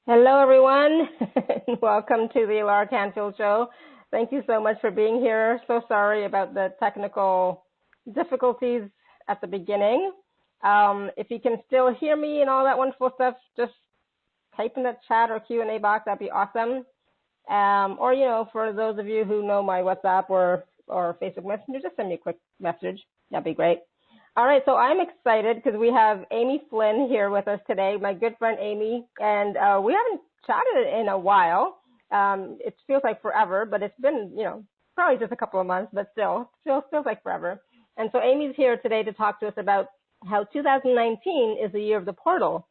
Hello, everyone. Welcome to the Laura Canfield Show. Thank you so much for being here. So sorry about the technical difficulties at the beginning. If you can still hear me and all that wonderful stuff, just type in the chat or Q&A box. That'd be awesome. Or, for those of you who know my WhatsApp or Facebook Messenger, just send me a quick message. That'd be great. All right, so I'm excited because we have Amy Flynn here with us today, my good friend Amy, and we haven't chatted in a while. It feels like forever, but it's been, probably just a couple of months, but still, feels like forever. And so Amy's here today to talk to us about how 2019 is the year of the portal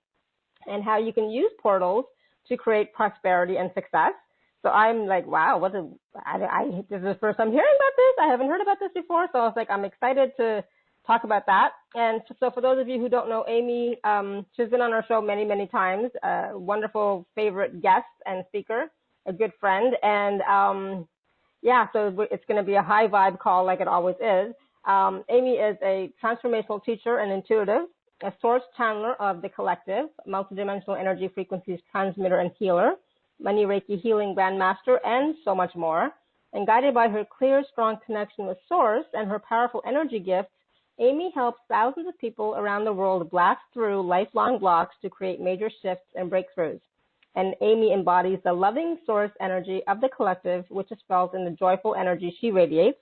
and how you can use portals to create prosperity and success. So I'm like, wow, this is the first time hearing about this. I haven't heard about this before, so I was like, I'm excited to talk about that. And so for those of you who don't know Amy, she's been on our show many, many times, a wonderful favorite guest and speaker, a good friend. And so it's going to be a high vibe call like it always is. Amy is a transformational teacher and intuitive, a source channeler of the collective, multidimensional energy frequencies transmitter and healer, money Reiki healing grandmaster, and so much more. And guided by her clear, strong connection with source and her powerful energy gifts, Amy helps thousands of people around the world blast through lifelong blocks to create major shifts and breakthroughs. And Amy embodies the loving source energy of the collective, which is felt in the joyful energy she radiates.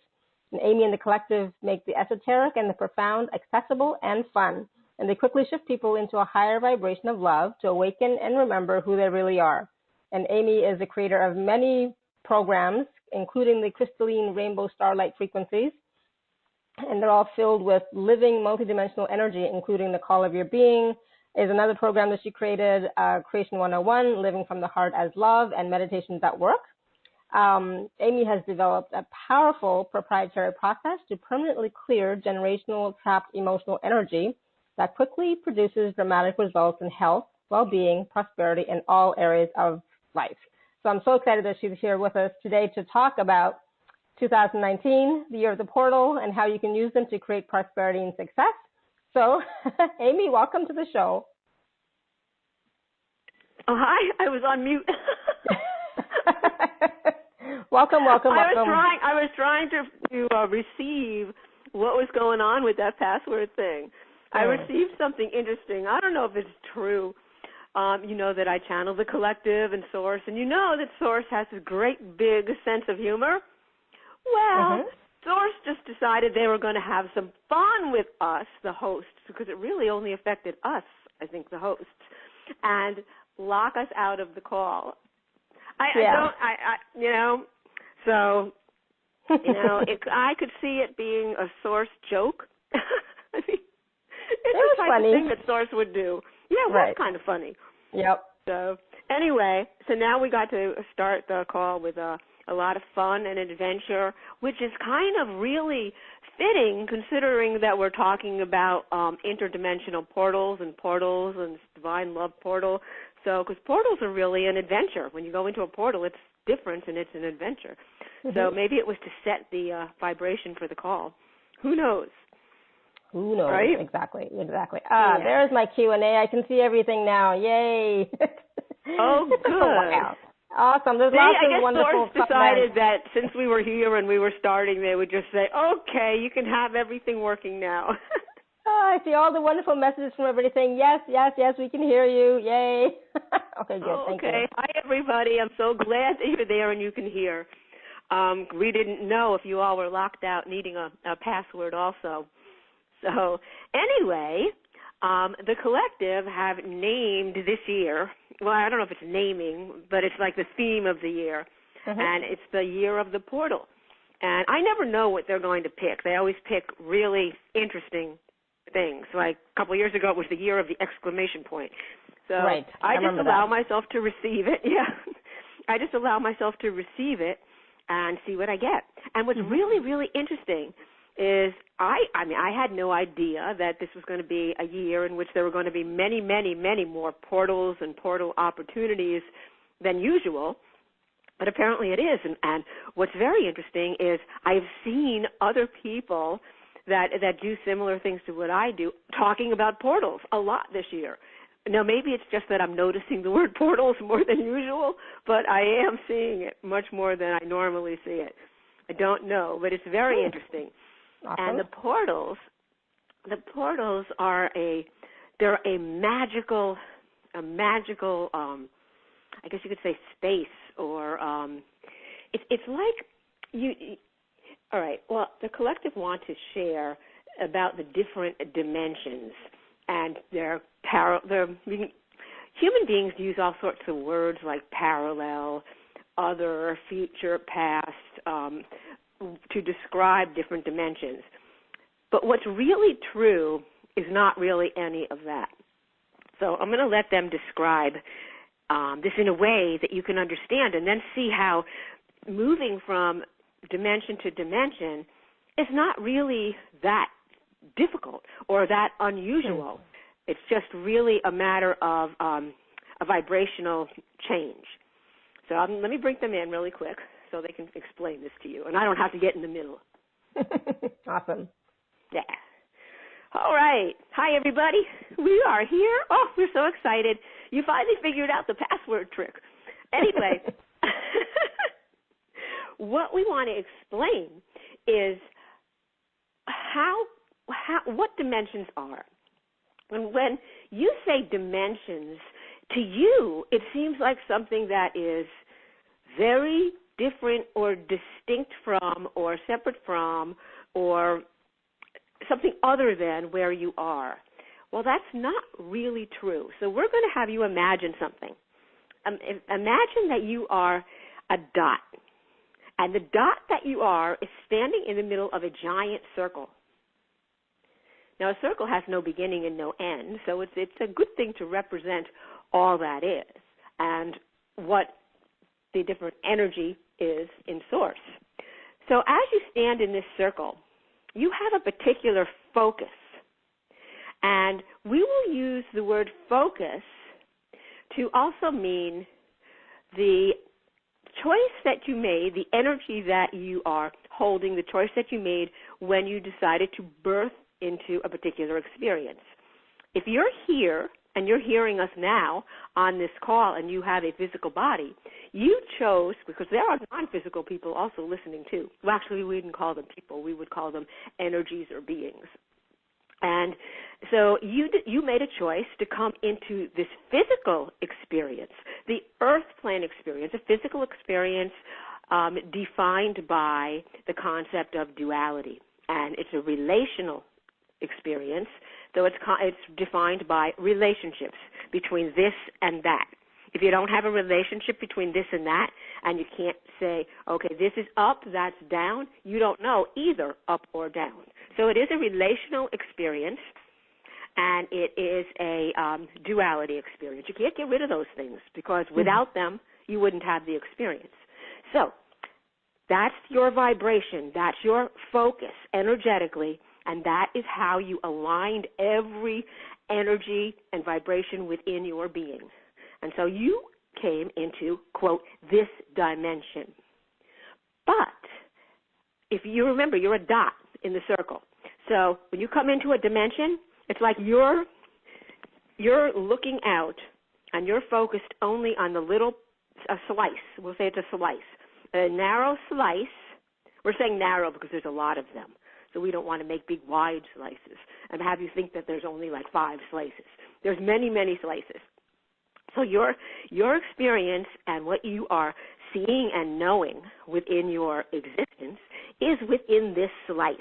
And Amy and the collective make the esoteric and the profound accessible and fun. And they quickly shift people into a higher vibration of love to awaken and remember who they really are. And Amy is the creator of many programs, including the Crystalline Rainbow StarLight frequencies. And they're all filled with living multidimensional energy, including the Call of Your Being is another program that she created, Creation 101, Living from the Heart as Love, and Meditations at Work. Amy has developed a powerful proprietary process to permanently clear generational trapped emotional energy that quickly produces dramatic results in health, well-being, prosperity in all areas of life. So I'm so excited that she's here with us today to talk about 2019, the year of the portal, and how you can use them to create prosperity and success. So, Amy, welcome to the show. Oh, hi. I was on mute. Welcome. I was trying to receive what was going on with that password thing. I received something interesting. I don't know if it's true. That I channel the collective and Source, and that Source has a great big sense of humor. Well, Source just decided they were going to have some fun with us, the hosts, because it really only affected us, I think, the hosts, and lock us out of the call. I could see it being a Source joke. I mean, it's the type of thing that Source would do. Yeah, it was kind of funny. Yep. So anyway, now we got to start the call with a lot of fun and adventure, which is kind of really fitting considering that we're talking about interdimensional portals and Divine Love Portal. So, because portals are really an adventure. When you go into a portal, it's different and it's an adventure. So maybe it was to set the vibration for the call. Who knows? Who knows? Right? Exactly. There's my Q&A. I can see everything now. Yay. Oh, good. Wow. Awesome. There's lots of wonderful Source decided that since we were here and we were starting, they would just say, okay, you can have everything working now. I see all the wonderful messages from everybody saying, yes, we can hear you. Yay. Okay, good. Thank you. Okay. Hi, everybody. I'm so glad that you're there and you can hear. We didn't know if you all were locked out needing a password also. So anyway, the collective have named this year, well, I don't know if it's naming, but it's like the theme of the year, and it's the year of the portal. And I never know what they're going to pick. They always pick really interesting things. Like a couple of years ago, it was the year of the exclamation point. So I just allow myself to receive it. Yeah, I just allow myself to receive it and see what I get. And what's really, really interesting is I had no idea that this was going to be a year in which there were going to be many, many, many more portals and portal opportunities than usual, but apparently it is. And what's very interesting is I've seen other people that do similar things to what I do talking about portals a lot this year. Now, maybe it's just that I'm noticing the word portals more than usual, but I am seeing it much more than I normally see it. I don't know, but it's very interesting. Awesome. And the portals are they're a magical, I guess you could say space, or it's like you. All right. Well, the collective want to share about the different dimensions, and human beings use all sorts of words like parallel, other, future, past, to describe different dimensions. But what's really true is not really any of that. So I'm going to let them describe this in a way that you can understand, and then see how moving from dimension to dimension is not really that difficult or that unusual. It's just really a matter of a vibrational change. So let me bring them in really quick so they can explain this to you, and I don't have to get in the middle. Awesome. Yeah. All right. Hi, everybody. We are here. Oh, we're so excited. You finally figured out the password trick. Anyway, what we want to explain is what dimensions are. And when you say dimensions, to you, it seems like something that is very different or distinct from or separate from or something other than where you are. Well, that's not really true. So we're going to have you imagine something. Imagine that you are a dot, and the dot that you are is standing in the middle of a giant circle. Now, a circle has no beginning and no end, so it's a good thing to represent all that is and what the different energy is in source. So as you stand in this circle, you have a particular focus, and we will use the word focus to also mean the choice that you made, the energy that you are holding, the choice that you made when you decided to birth into a particular experience. If you're here and you're hearing us now on this call and you have a physical body, you chose, because there are non-physical people also listening too. Well, actually, we wouldn't call them people. We would call them energies or beings. And so you made a choice to come into this physical experience, the earth plane experience, a physical experience defined by the concept of duality. And it's a relational experience, so it's defined by relationships between this and that. If you don't have a relationship between this and that, and you can't say, okay, this is up, that's down, you don't know either up or down. So it is a relational experience, and it is a duality experience. You can't get rid of those things, because without them, you wouldn't have the experience. So that's your vibration, that's your focus energetically, and that is how you aligned every energy and vibration within your being. And so you came into, quote, this dimension. But if you remember, you're a dot in the circle. So when you come into a dimension, it's like you're looking out and you're focused only on the little slice. We'll say it's a slice. A narrow slice. We're saying narrow because there's a lot of them. So we don't want to make big, wide slices and have you think that there's only like 5 slices. There's many, many slices. So your experience and what you are seeing and knowing within your existence is within this slice.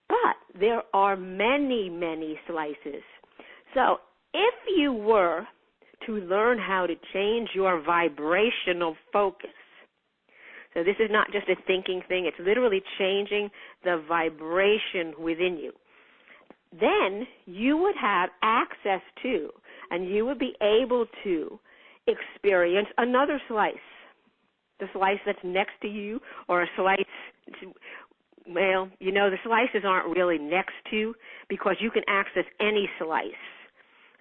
But there are many, many slices. So if you were to learn how to change your vibrational focus, so this is not just a thinking thing, it's literally changing the vibration within you, then you would have access to, and you would be able to experience another slice, the slice that's next to you, or a slice, well, you know, the slices aren't really next to, because you can access any slice.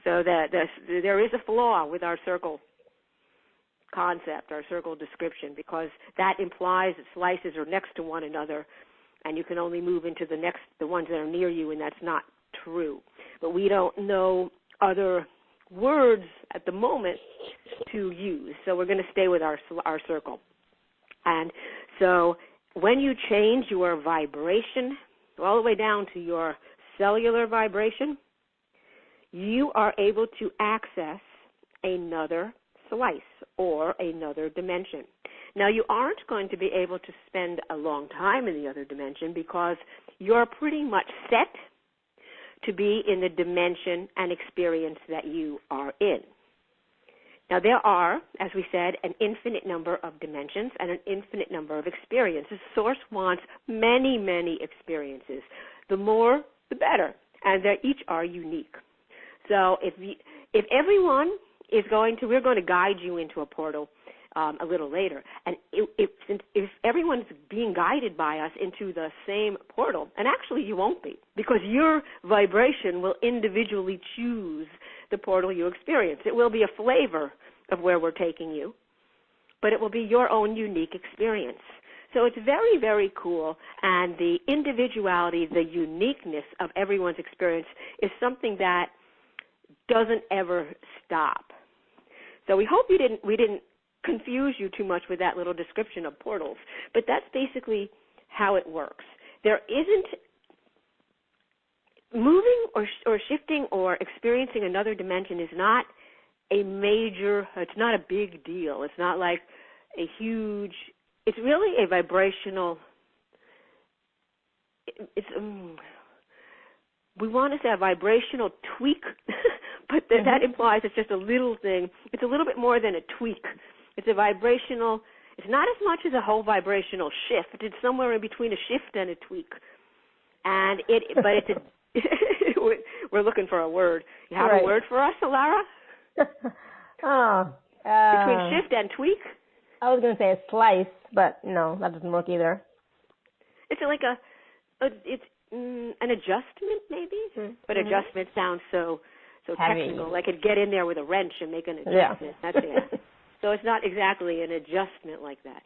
So there is a flaw with our circle concept, our circle description, because that implies that slices are next to one another, and you can only move into the ones that are near you, and that's not true. But we don't know other words at the moment to use. So we're going to stay with our circle. And so when you change your vibration all the way down to your cellular vibration, you are able to access another slice or another dimension. Now, you aren't going to be able to spend a long time in the other dimension because you're pretty much set to be in the dimension and experience that you are in. Now, there are, as we said, an infinite number of dimensions and an infinite number of experiences. Source wants many, many experiences. The more, the better, and they each are unique. So if everyone is we're going to guide you into a portal a little later, and if everyone's being guided by us into the same portal, and actually you won't be, because your vibration will individually choose the portal you experience. It will be a flavor of where we're taking you, but it will be your own unique experience. So it's very, very cool, and the individuality, the uniqueness of everyone's experience is something that doesn't ever stop. So we hope we didn't confuse you too much with that little description of portals, but that's basically how it works. There isn't moving or shifting or experiencing another dimension is not a major, it's not a big deal. It's not like a huge, it's really a vibrational, we want to say a vibrational tweak, but that implies it's just a little thing. It's a little bit more than a tweak. It's a vibrational, it's not as much as a whole vibrational shift. It's somewhere in between a shift and a tweak. And but it's a, we're looking for a word. You have a word for us, Alara? Between shift and tweak? I was going to say a slice, but no, that doesn't work either. It's like it's an adjustment maybe, but adjustment sounds so technical. Like it'd get in there with a wrench and make an adjustment. Yeah. That's it. So it's not exactly an adjustment like that.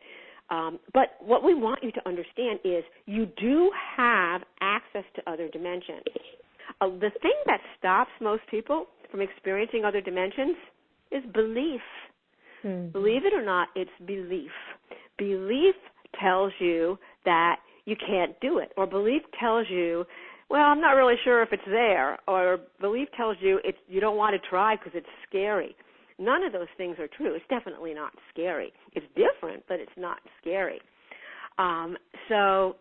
But what we want you to understand is you do have access to other dimensions. The thing that stops most people from experiencing other dimensions is belief. Believe it or not, it's belief. Belief tells you that you can't do it, or belief tells you, well, I'm not really sure if it's there, or belief tells you you don't want to try because it's scary. None of those things are true. It's definitely not scary. It's different, but it's not scary. So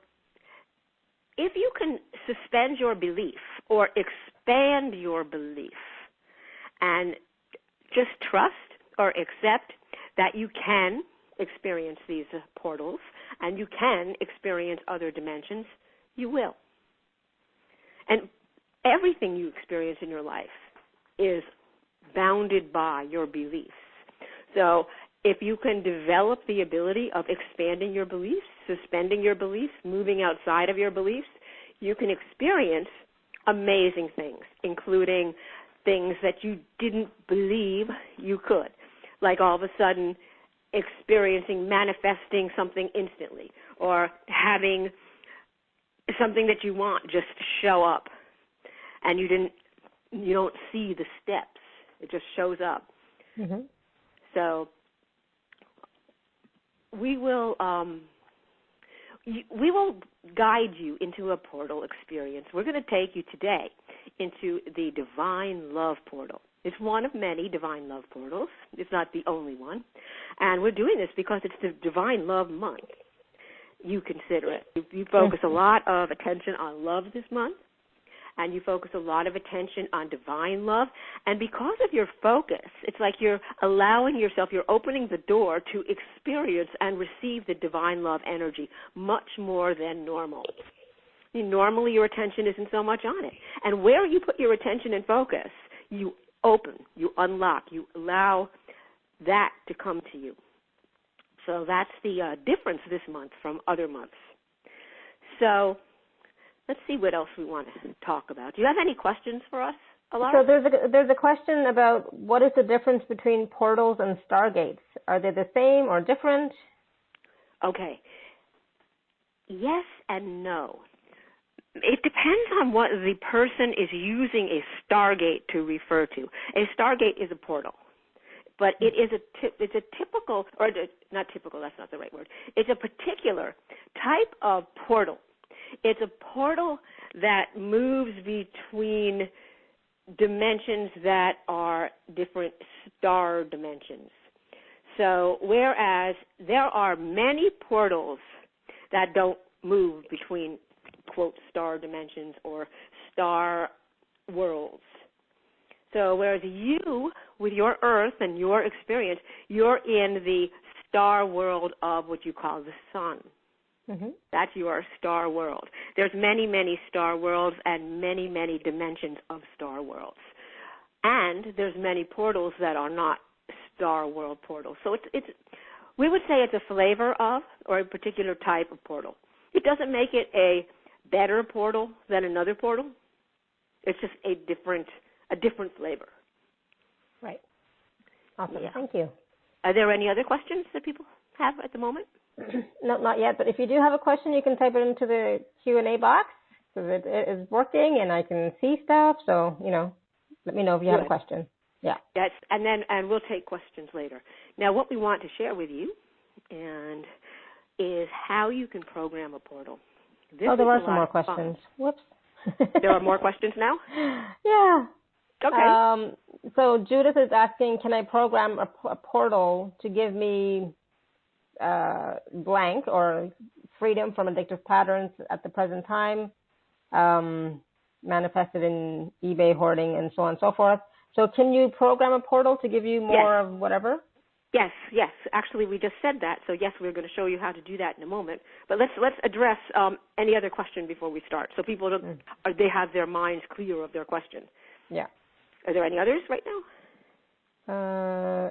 if you can suspend your belief or expand your belief and just trust or accept that you can experience these portals and you can experience other dimensions, you will. And everything you experience in your life is bounded by your beliefs. So if you can develop the ability of expanding your beliefs, suspending your beliefs, moving outside of your beliefs, you can experience amazing things, including things that you didn't believe you could, like all of a sudden manifesting something instantly, or having something that you want just show up, and you don't see the steps. It just shows up. So we will guide you into a portal experience. We're going to take you today into the Divine Love Portal. It's one of many Divine Love Portals. It's not the only one. And we're doing this because it's the Divine Love Month. You consider it. You focus a lot of attention on love this month, and you focus a lot of attention on divine love. And because of your focus, it's like you're allowing yourself, you're opening the door to experience and receive the divine love energy much more than normal. Normally your attention isn't so much on it. And where you put your attention and focus, you open, you unlock, you allow that to come to you. So that's the difference this month from other months. So let's see what else we want to talk about. Do you have any questions for us, Alara? So there's a question about what is the difference between portals and stargates? Are they the same or different? Okay. Yes and no. It depends on what the person is using a stargate to refer to. A stargate is a portal, but it is it's a typical, or not typical, that's not the right word. It's a particular type of portal. It's a portal that moves between dimensions that are different star dimensions. So whereas there are many portals that don't move between, quote, star dimensions or star worlds. So whereas you, with your Earth and your experience, you're in the star world of what you call the sun. Mm-hmm. That's your star world. There's many, many star worlds and many, many dimensions of star worlds. And there's many portals that are not star world portals. So it's we would say it's a flavor of, or a particular type of portal. It doesn't make it a better portal than another portal. It's just a different flavor. Right. Awesome. Yeah. Thank you. Are there any other questions that people have at the moment? No, not yet. But if you do have a question, you can type it into the Q&A box because it is working and I can see stuff. So, let me know if you have a question. Yeah. Yes, and we'll take questions later. Now, what we want to share with you is how you can program a portal. There are some more questions. Whoops. There are more questions now? Yeah. Okay. So Judith is asking, can I program a portal to give me blank or freedom from addictive patterns at the present time, manifested in eBay hoarding and so on and so forth? So can you program a portal to give you more of whatever? Yes. Actually, we just said that. So, yes, we're going to show you how to do that in a moment. But let's address any other question before we start so people they have their minds clear of their question. Yeah. Are there any others right now?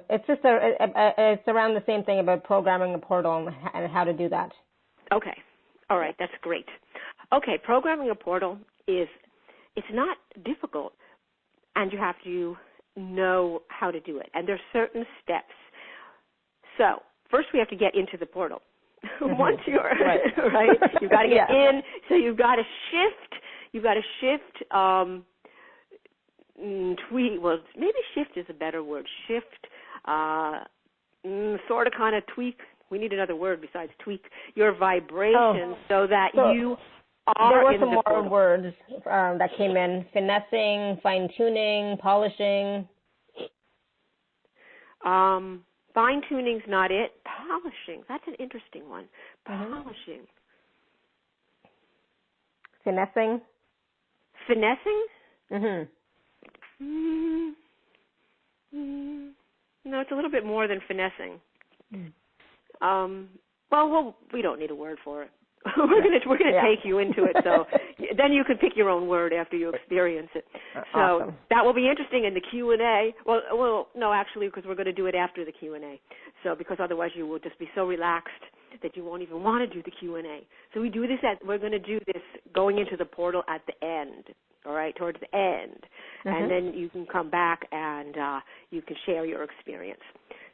It's just it's around the same thing about programming a portal and how to do that. Okay. All right. That's great. Okay. Programming a portal it's not difficult. And you have to know how to do it. And there's certain steps. So first we have to get into the portal. Once you're, right, you've got to get in. So you've got to shift, maybe shift is a better word. Shift, sort of kind of tweak. We need another word besides tweak your vibration so that you there were some more words that came in: finessing, fine-tuning, polishing. Fine-tuning's not it. Polishing. That's an interesting one. Polishing. Finessing? Finessing? No, it's a little bit more than finessing. Well, we don't need a word for it. We're gonna take you into it, so then you can pick your own word after you experience it. So awesome. That will be interesting in the Q&A. Well, no, actually, because we're going to do it after the Q&A. So because otherwise you will just be so relaxed that you won't even want to do the Q&A. So we're going to do this going into the portal at the end. All right, towards the end, and then you can come back and you can share your experience.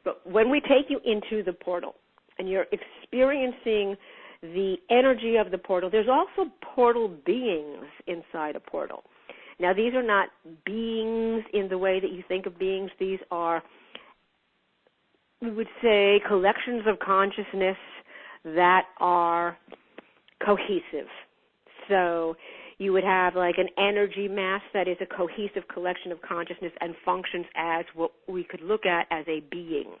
But when we take you into the portal and you're experiencing the energy of the portal, there's also portal beings inside a portal. Now, these are not beings in the way that you think of beings. These are, we would say, collections of consciousness that are cohesive. So you would have like an energy mass that is a cohesive collection of consciousness and functions as what we could look at as a being.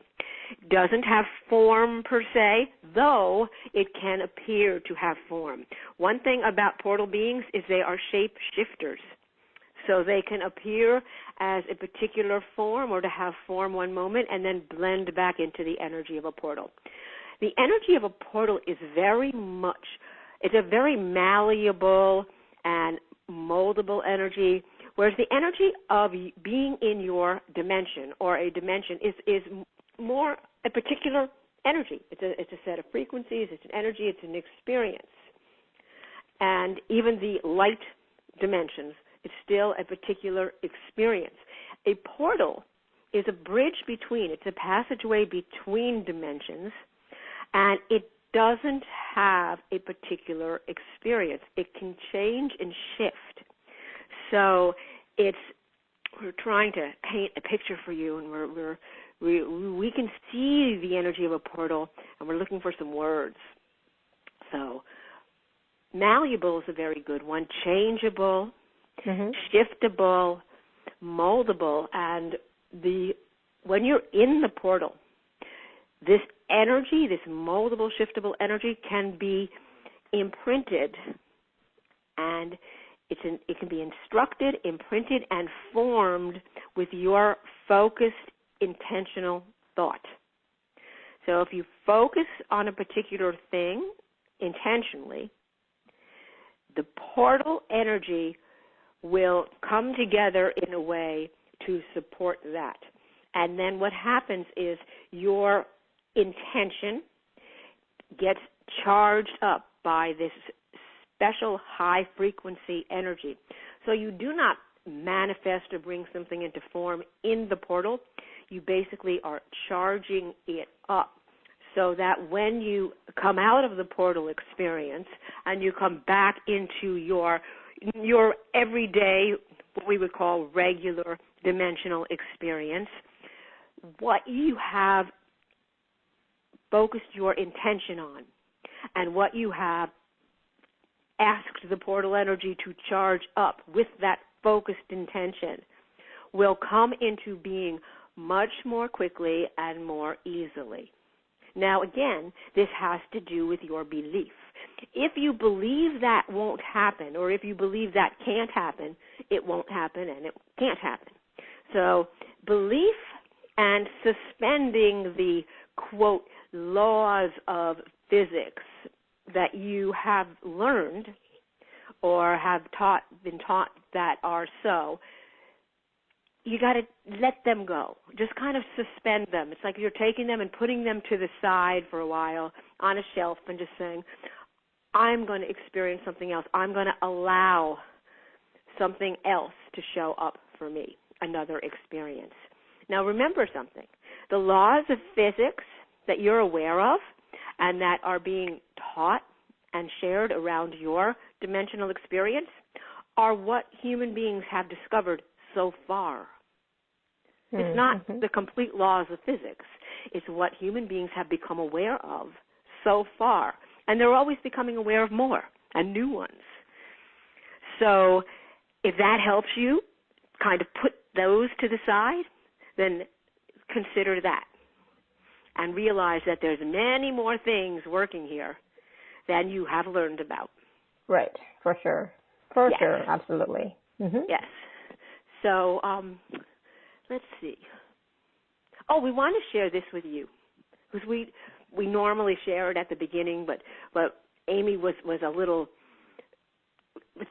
Doesn't have form per se, though it can appear to have form. One thing about portal beings is they are shape shifters. So they can appear as a particular form or to have form one moment and then blend back into the energy of a portal. The energy of a portal is it's a very malleable and moldable energy, whereas the energy of being in your dimension or a dimension is more a particular energy. It's a set of frequencies, it's an energy, it's an experience. And even the light dimensions, it's still a particular experience. A portal is a bridge between, it's a passageway between dimensions, and it doesn't have a particular experience. It can change and shift. So we're trying to paint a picture for you, and we can see the energy of a portal, and we're looking for some words. So malleable is a very good one. Changeable, shiftable, moldable, and when you're in the portal, this energy, this moldable, shiftable energy can be imprinted, and it can be instructed, imprinted, and formed with your focused, intentional thought. So if you focus on a particular thing intentionally, the portal energy will come together in a way to support that. And then what happens is your intention gets charged up by this special high-frequency energy. So you do not manifest or bring something into form in the portal. You basically are charging it up so that when you come out of the portal experience and you come back into your everyday, what we would call regular dimensional experience, what you have focused your intention on and what you have asked the portal energy to charge up with that focused intention will come into being much more quickly and more easily. Now, again, this has to do with your belief. If you believe that won't happen, or if you believe that can't happen, it won't happen and it can't happen. So belief and suspending the, quote, laws of physics that you have learned or have been taught that are so, you got to let them go. Just kind of suspend them. It's like you're taking them and putting them to the side for a while on a shelf and just saying, I'm going to experience something else. I'm going to allow something else to show up for me, another experience. Now remember something. The laws of physics that you're aware of and that are being taught and shared around your dimensional experience are what human beings have discovered so far. It's not the complete laws of physics. It's what human beings have become aware of so far. And they're always becoming aware of more and new ones. So if that helps you kind of put those to the side, then consider that and realize that there's many more things working here than you have learned about. Right, for sure. For sure, absolutely. Yes. So let's see. Oh, we want to share this with you because we normally share it at the beginning, but Amy was a little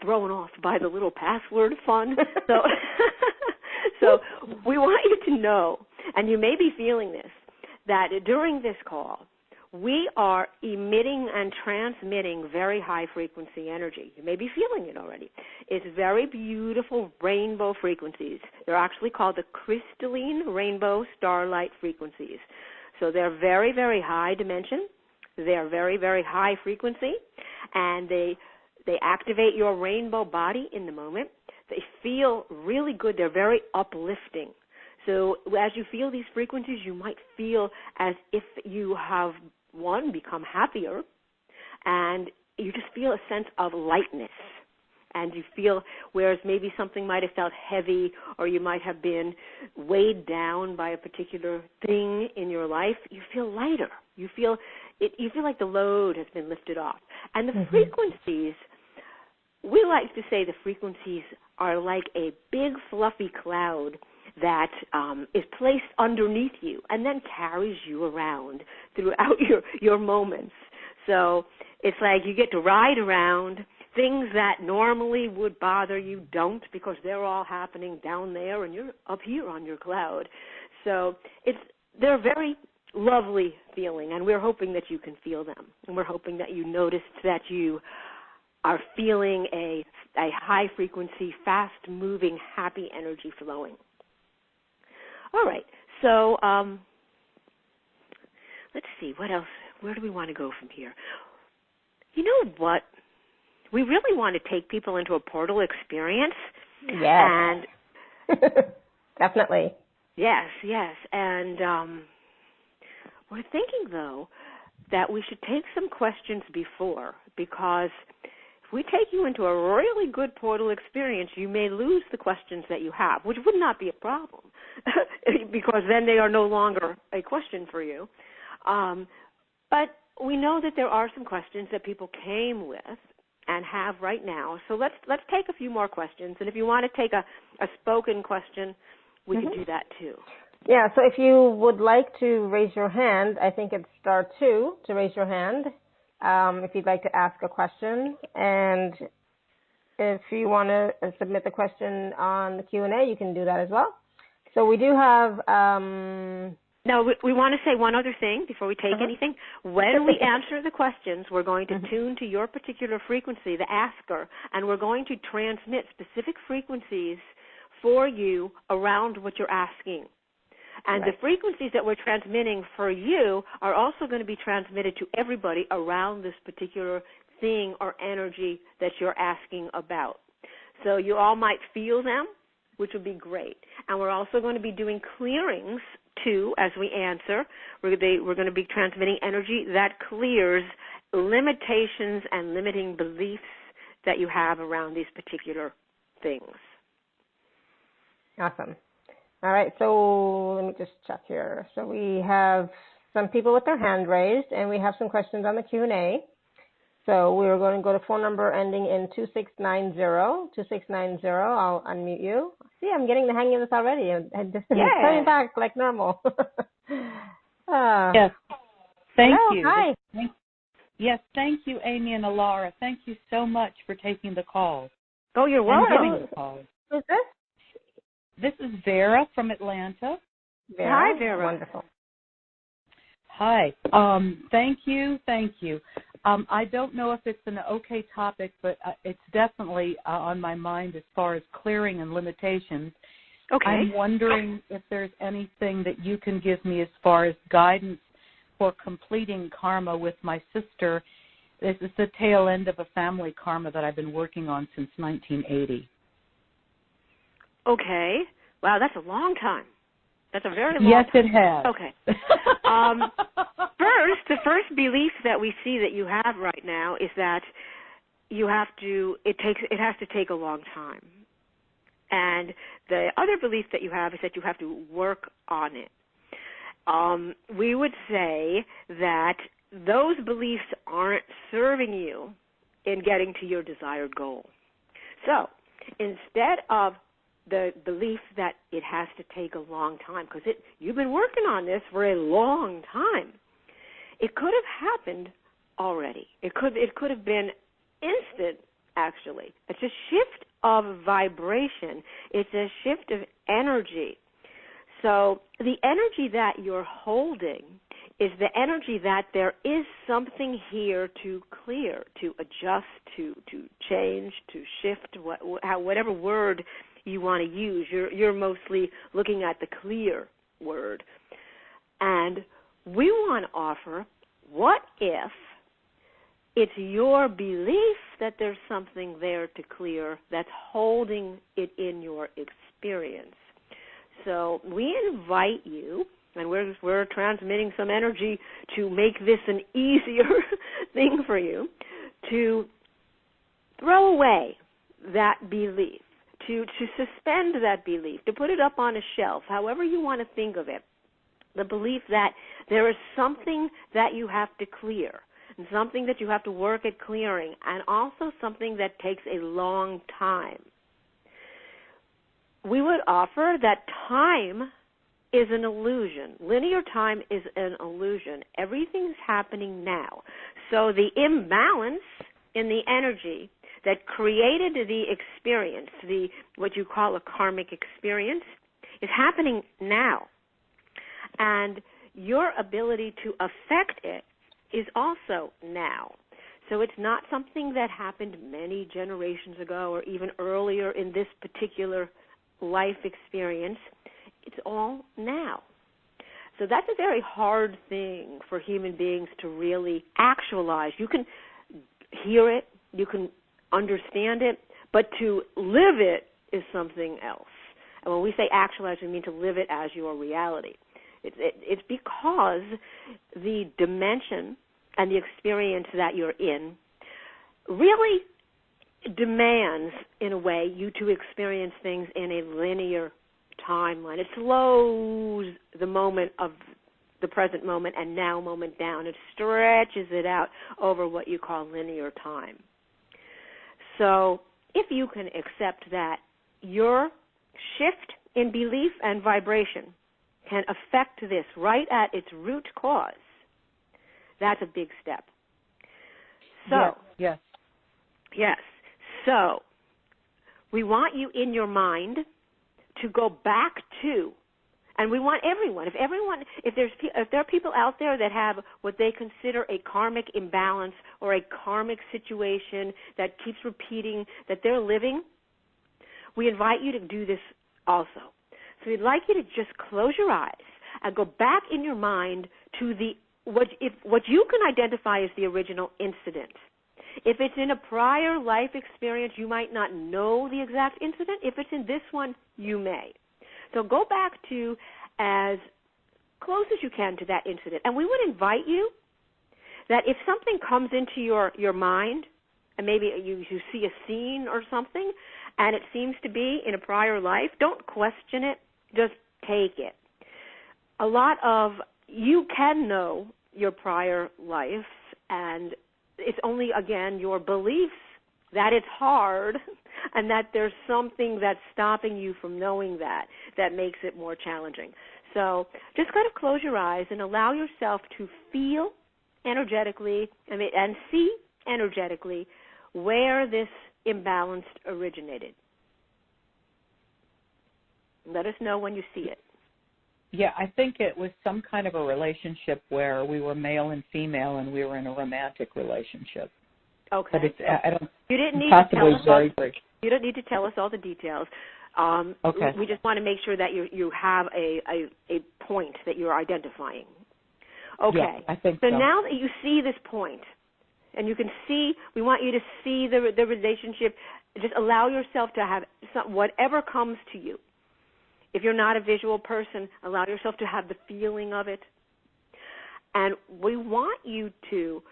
thrown off by the little password fun. So we want you to know, and you may be feeling this, that during this call, we are emitting and transmitting very high-frequency energy. You may be feeling it already. It's very beautiful rainbow frequencies. They're actually called the crystalline rainbow starlight frequencies. So they're very, very high dimension. They're very, very high frequency, and they activate your rainbow body in the moment. They feel really good. They're very uplifting. So as you feel these frequencies, you might feel as if you have, one, become happier, and you just feel a sense of lightness. And you feel, whereas maybe something might have felt heavy or you might have been weighed down by a particular thing in your life, you feel lighter. You feel like the load has been lifted off. And the frequencies, we like to say the frequencies are like a big fluffy cloud that is placed underneath you and then carries you around throughout your moments. So it's like you get to ride around. Things that normally would bother you don't, because they're all happening down there and you're up here on your cloud. So they're very lovely feeling, and we're hoping that you can feel them. And we're hoping that you noticed that you are feeling a high-frequency, fast-moving, happy energy flowing. All right, so let's see, what else where do we want to go from here? You know what? We really want to take people into a portal experience. Yes. And definitely. Yes. And we're thinking, though, that we should take some questions before, because if we take you into a really good portal experience, you may lose the questions that you have, which would not be a problem, because then they are no longer a question for you. But we know that there are some questions that people came with and have right now. So let's take a few more questions. And if you want to take a spoken question, we can do that too. Yeah, so if you would like to raise your hand, I think it's star-2 to raise your hand if you'd like to ask a question. And if you want to submit the question on the Q&A, you can do that as well. So we do have... Now, we want to say one other thing before we take anything. When we answer the questions, we're going to tune to your particular frequency, the asker, and we're going to transmit specific frequencies for you around what you're asking. And the frequencies that we're transmitting for you are also going to be transmitted to everybody around this particular thing or energy that you're asking about. So you all might feel them, which would be great. And we're also going to be doing clearings, too, as we answer. We're going to be transmitting energy that clears limitations and limiting beliefs that you have around these particular things. Awesome. All right, so let me just check here. So we have some people with their hand raised, and we have some questions on the Q&A. So we're going to go to phone number ending in 2690. 2690, I'll unmute you. See, I'm getting the hang of this already. I'm just coming back like normal. Yes. Thank you. Hi. Yes, thank you, Amy and Alara. Thank you so much for taking the call. Oh, you're welcome. And giving the call. Who's this? This is Vera from Atlanta. Vera? Hi, Vera. Wonderful. Hi. Thank you. I don't know if it's an okay topic, but it's definitely on my mind as far as clearing and limitations. Okay. I'm wondering if there's anything that you can give me as far as guidance for completing karma with my sister. This is the tail end of a family karma that I've been working on since 1980. Okay. Wow, that's a long time. That's a very long Yes, time. it has. Okay. The first belief that we see that you have right now is that it has to take a long time. And the other belief that you have is that you have to work on it. We would say that those beliefs aren't serving you in getting to your desired goal. So instead of the belief that it has to take a long time, because you've been working on this for a long time, it could have happened already. It could have been instant, actually. It's a shift of vibration. It's a shift of energy. So the energy that you're holding is the energy that there is something here to clear, to adjust, to change, to shift, whatever word you want to use. You're mostly looking at the clear word. And we want to offer, what if it's your belief that there's something there to clear that's holding it in your experience? So we invite you, and we're transmitting some energy to make this an easier thing for you, to throw away that belief, to suspend that belief, to put it up on a shelf, however you want to think of it. The belief that there is something that you have to clear, and something that you have to work at clearing, and also something that takes a long time. We would offer that time is an illusion. Linear time is an illusion. Everything's happening now. So the imbalance in the energy that created the experience, what you call a karmic experience, is happening now. And your ability to affect it is also now. So it's not something that happened many generations ago or even earlier in this particular life experience. It's all now. So that's a very hard thing for human beings to really actualize. You can hear it, you can understand it, but to live it is something else. And when we say actualize, we mean to live it as your reality. It's because the dimension and the experience that you're in really demands, in a way, you to experience things in a linear timeline. It slows the moment of the present moment and now moment down. It stretches it out over what you call linear time. So if you can accept that your shift in belief and vibration can affect this right at its root cause, that's a big step. So, yes. So we want you in your mind to go back to, and we want everyone. If there are people out there that have what they consider a karmic imbalance or a karmic situation that keeps repeating that they're living, we invite you to do this also. So we'd like you to just close your eyes and go back in your mind to what you can identify as the original incident. If it's in a prior life experience, you might not know the exact incident. If it's in this one, you may. So go back to as close as you can to that incident. And we would invite you that if something comes into your mind, and maybe you see a scene or something, and it seems to be in a prior life, don't question it. Just take it. You can know your prior lives, and it's only, again, your beliefs that it's hard and that there's something that's stopping you from knowing that makes it more challenging. So just kind of close your eyes and allow yourself to feel energetically and see energetically where this imbalance originated. Let us know when you see it. Yeah, I think it was some kind of a relationship where we were male and female and we were in a romantic relationship. Okay. But I don't. You didn't need possibly to tell us very brief. You don't need to tell us all the details. Okay. We just want to make sure that you have a point that you're identifying. Okay. Yeah, I think so. So now that you see this point, and you can see, we want you to see the relationship. Just allow yourself to have whatever comes to you. If you're not a visual person, allow yourself to have the feeling of it. And we want you to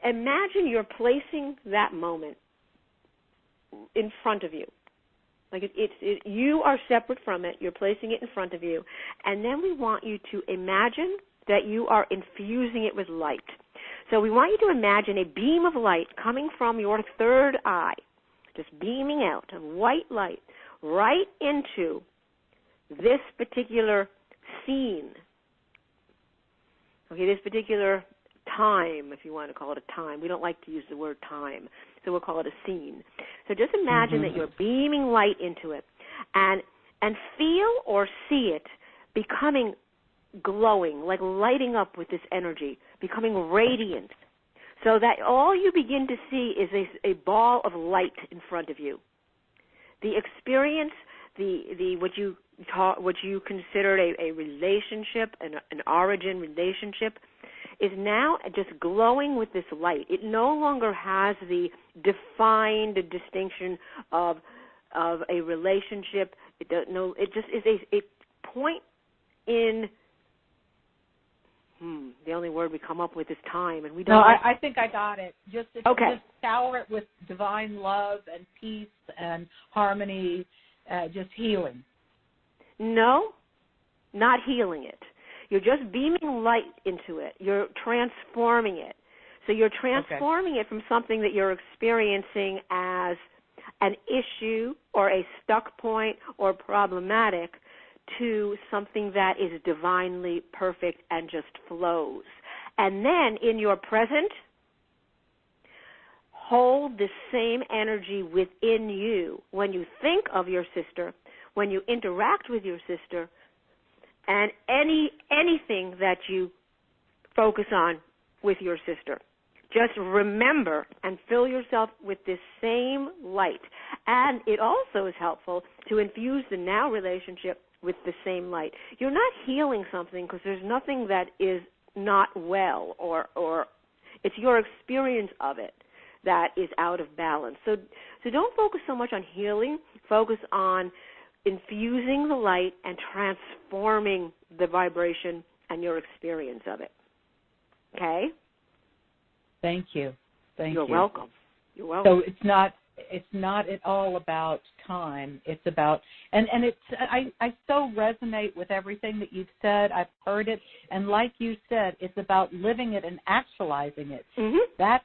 imagine you're placing that moment in front of you. Like you are separate from it. You're placing it in front of you. And then we want you to imagine that you are infusing it with light. So we want you to imagine a beam of light coming from your third eye, just beaming out of white light right into this particular scene, okay, this particular time, if you want to call it a time. We don't like to use the word time, so we'll call it a scene. So just imagine that you're beaming light into it and feel or see it becoming glowing, like lighting up with this energy, becoming radiant, so that all you begin to see is a ball of light in front of you. The experience, what you considered a relationship, an origin relationship, is now just glowing with this light. It no longer has the defined distinction of a relationship. It just is a point in. The only word we come up with is time, and we don't. No, I think I got it. Just shower it with divine love and peace and harmony, just healing. No, not healing it. You're just beaming light into it. You're transforming it. So you're transforming it from something that you're experiencing as an issue or a stuck point or problematic to something that is divinely perfect and just flows. And then in your present, hold the same energy within you when you think of your sister, when you interact with your sister, and anything that you focus on with your sister. Just remember and fill yourself with this same light. And it also is helpful to infuse the now relationship with the same light. You're not healing something because there's nothing that is not well, or it's your experience of it that is out of balance. So don't focus so much on healing. Focus on infusing the light and transforming the vibration and your experience of it. Okay? Thank you. You're welcome. You're welcome. So it's not at all about time. It's about, and it's, I so resonate with everything that you've said. I've heard it, and like you said, it's about living it and actualizing it. Mm-hmm. That's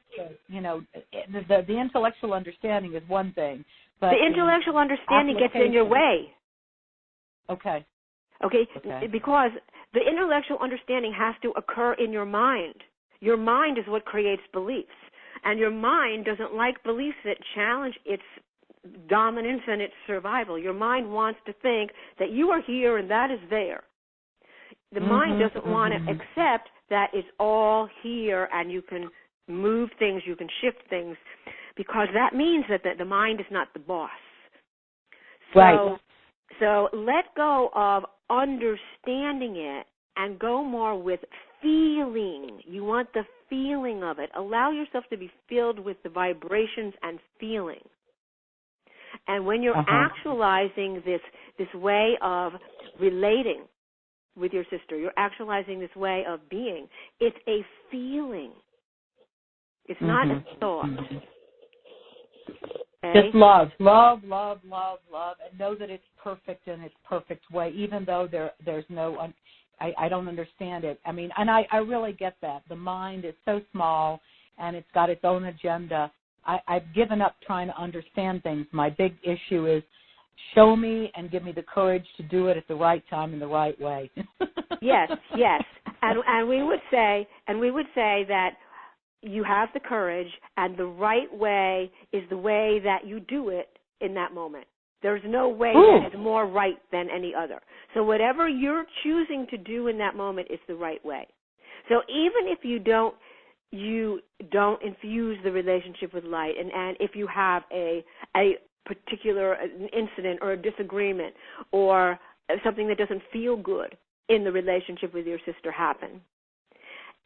the intellectual understanding is one thing, but the intellectual understanding gets in your way. Okay. Because the intellectual understanding has to occur in your mind. Your mind is what creates beliefs. And your mind doesn't like beliefs that challenge its dominance and its survival. Your mind wants to think that you are here and that is there. The mind doesn't want to accept that it's all here and you can move things, you can shift things, because that means that the mind is not the boss. So let go of understanding it and go more with feeling. You want the feeling of it. Allow yourself to be filled with the vibrations and feeling. And when you're actualizing this way of relating with your sister, you're actualizing this way of being, it's a feeling. It's not a thought. Okay? Just love, and know that it's perfect in its perfect way, even though there's no... I don't understand it. I mean, and I really get that. The mind is so small, and it's got its own agenda. I've given up trying to understand things. My big issue is show me and give me the courage to do it at the right time in the right way. Yes. And we would say that you have the courage, and the right way is the way that you do it in that moment. There's no way that is more right than any other. So whatever you're choosing to do in that moment is the right way. So even if you don't infuse the relationship with light, and if you have a particular incident or a disagreement or something that doesn't feel good in the relationship with your sister happen,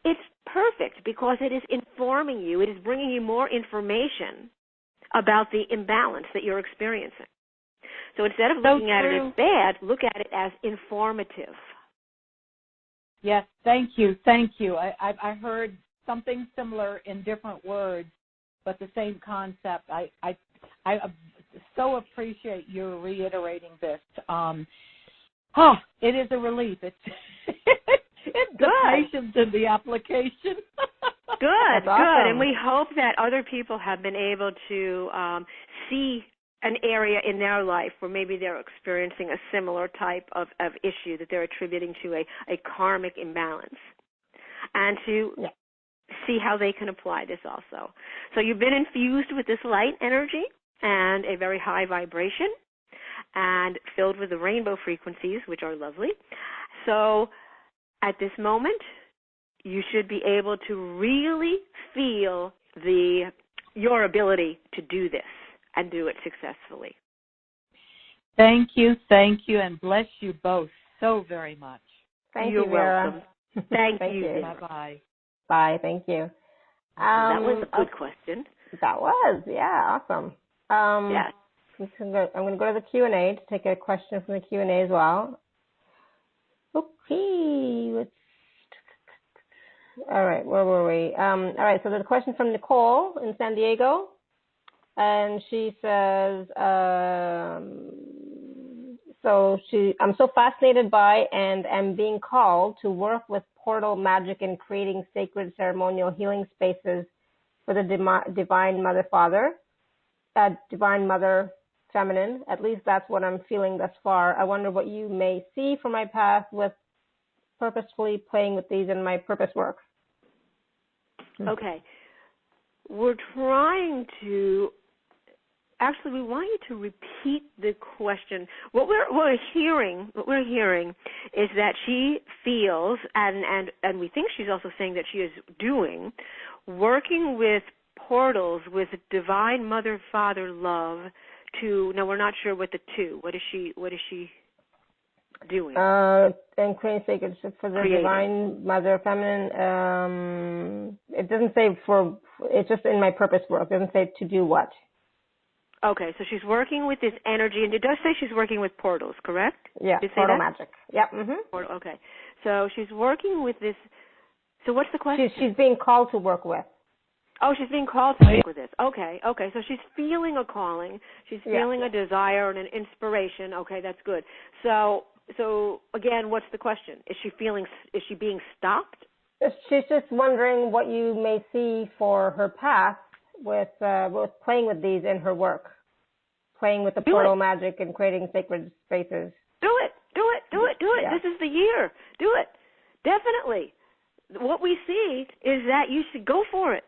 it's perfect because it is informing you. It is bringing you more information about the imbalance that you're experiencing. So instead of looking at it as bad, look at it as informative. Yes, thank you. I heard something similar in different words, but the same concept. I so appreciate you reiterating this. It is a relief. It's the patience in the application. Good. And we hope that other people have been able to see an area in their life where maybe they're experiencing a similar type of issue that they're attributing to a karmic imbalance, and to see how they can apply this also. So you've been infused with this light energy and a very high vibration and filled with the rainbow frequencies, which are lovely. So at this moment, you should be able to really feel your ability to do this and do it successfully. Thank you, and bless you both so very much. You're welcome. Thank you. Bye-bye. Bye, thank you. That was a good question. That was, awesome. Yes. I'm going to go to the Q&A to take a question from the Q&A as well. Okay. All right, where were we? All right, so there's a question from Nicole in San Diego. And she says, I'm so fascinated by and am being called to work with portal magic and creating sacred ceremonial healing spaces for the Divine Mother Divine Mother Feminine. At least that's what I'm feeling thus far. I wonder what you may see from my path with purposefully playing with these in my purpose work. Okay. We're trying to... Actually, we want you to repeat the question. What we're hearing is that she feels, and we think she's also saying that she is doing, working with portals with Divine Mother, Father, Love. Now we're not sure what the two. What is she doing? And creating sacred for the Creating. Divine Mother Feminine. It doesn't say for, it's just in my purpose work. It doesn't say to do what. Okay, so she's working with this energy, and it does say she's working with portals, correct? Yeah, portal magic. Yep. Mm-hmm. Okay, so she's working with this. So what's the question? She's being called to work with. Oh, she's being called to work with this. Okay. So she's feeling a calling. She's feeling a desire and an inspiration. Okay, that's good. So again, what's the question? Is she being stopped? She's just wondering what you may see for her path with playing with these in her work, playing with the portal magic and creating sacred spaces. Do it. Yeah. This is the year. Do it. Definitely. What we see is that you should go for it.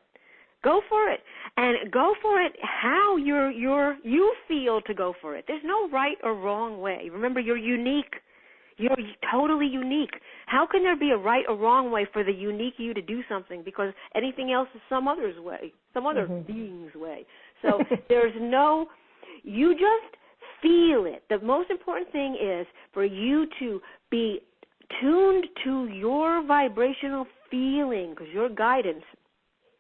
Go for it, and go for it how you feel to go for it. There's no right or wrong way. Remember, you're unique. You're totally unique. How can there be a right or wrong way for the unique you to do something? Because anything else is some other's way, some other being's way. So there's no, you just feel it. The most important thing is for you to be tuned to your vibrational feeling, because your guidance,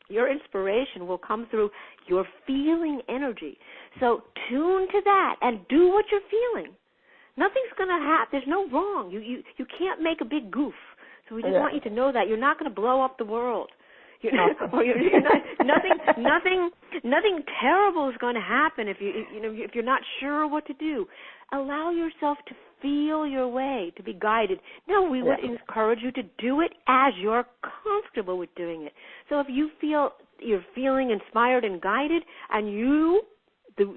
your inspiration will come through your feeling energy. So tune to that and do what you're feeling. Nothing's going to happen. There's no wrong. You can't make a big goof. So we just want you to know that you're not going to blow up the world. You're nothing terrible is going to happen if you're not sure what to do. Allow yourself to feel your way, to be guided. No, we would encourage you to do it as you're comfortable with doing it. So if you feel you're feeling inspired and guided, and you,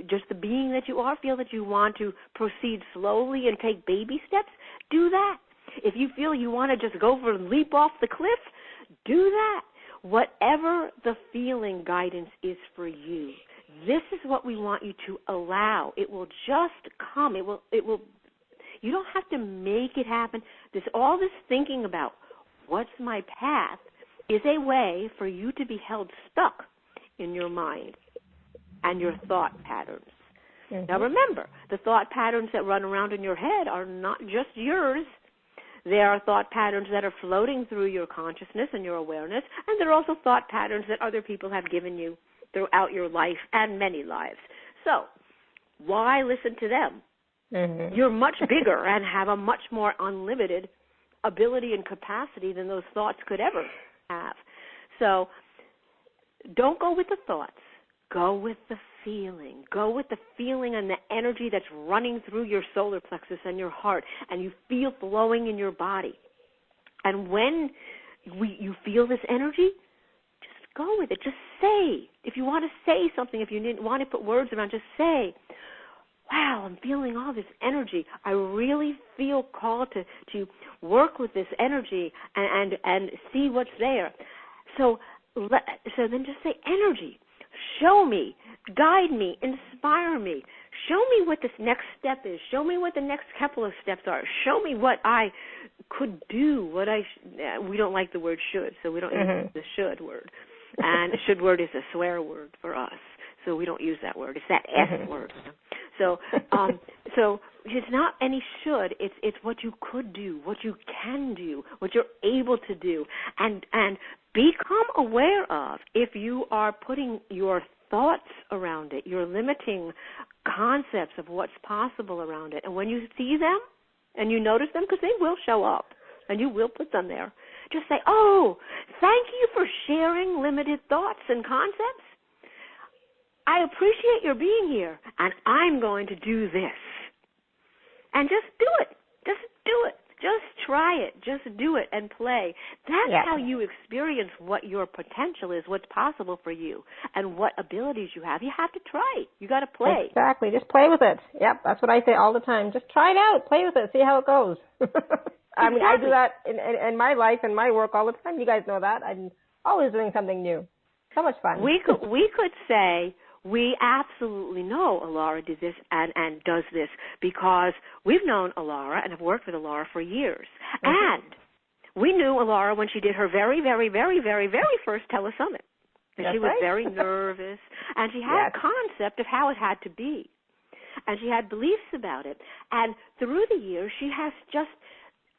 just the being that you are, feel that you want to proceed slowly and take baby steps, do that. If you feel you want to just go for a leap off the cliff, do that. Whatever the feeling guidance is for you, this is what we want you to allow. It will just come. It will. You don't have to make it happen. All this thinking about what's my path is a way for you to be held stuck in your mind and your thought patterns. Now remember, the thought patterns that run around in your head are not just yours. They are thought patterns that are floating through your consciousness and your awareness, and they're also thought patterns that other people have given you throughout your life and many lives. So why listen to them? You're much bigger and have a much more unlimited ability and capacity than those thoughts could ever have. So don't go with the thoughts. Go with the feeling. Go with the feeling and the energy that's running through your solar plexus and your heart, and you feel flowing in your body. And when you feel this energy, just go with it. Just say. If you want to say something, if you didn't want to put words around, just say, wow, I'm feeling all this energy. I really feel called to work with this energy and see what's there. So then just say energy. Show me, guide me, inspire me. Show me what this next step is. Show me what the next couple of steps are. Show me what I could do, we don't like the word should, so we don't use the should word. And should word is a swear word for us, so we don't use that word. It's that S word. So it's not any should. It's what you could do, what you can do, what you're able to do, and become aware of if you are putting your thoughts around it, your limiting concepts of what's possible around it. And when you see them and you notice them, because they will show up and you will put them there, just say, oh, thank you for sharing limited thoughts and concepts. I appreciate your being here, and I'm going to do this. And just do it. Just do it. Just try it. Just do it and play. That's how you experience what your potential is, what's possible for you, and what abilities you have. You have to try. You got to play. Exactly. Just play with it. Yep, that's what I say all the time. Just try it out. Play with it. See how it goes. I mean, I do that in my life and my work all the time. You guys know that. I'm always doing something new. So much fun. We could say, we absolutely know Alara did this and does this because we've known Alara and have worked with Alara for years. And we knew Alara when she did her very, very, very, very, very first telesummit. And she was very nervous, and she had a concept of how it had to be. and she had beliefs about it. And through the years, she has just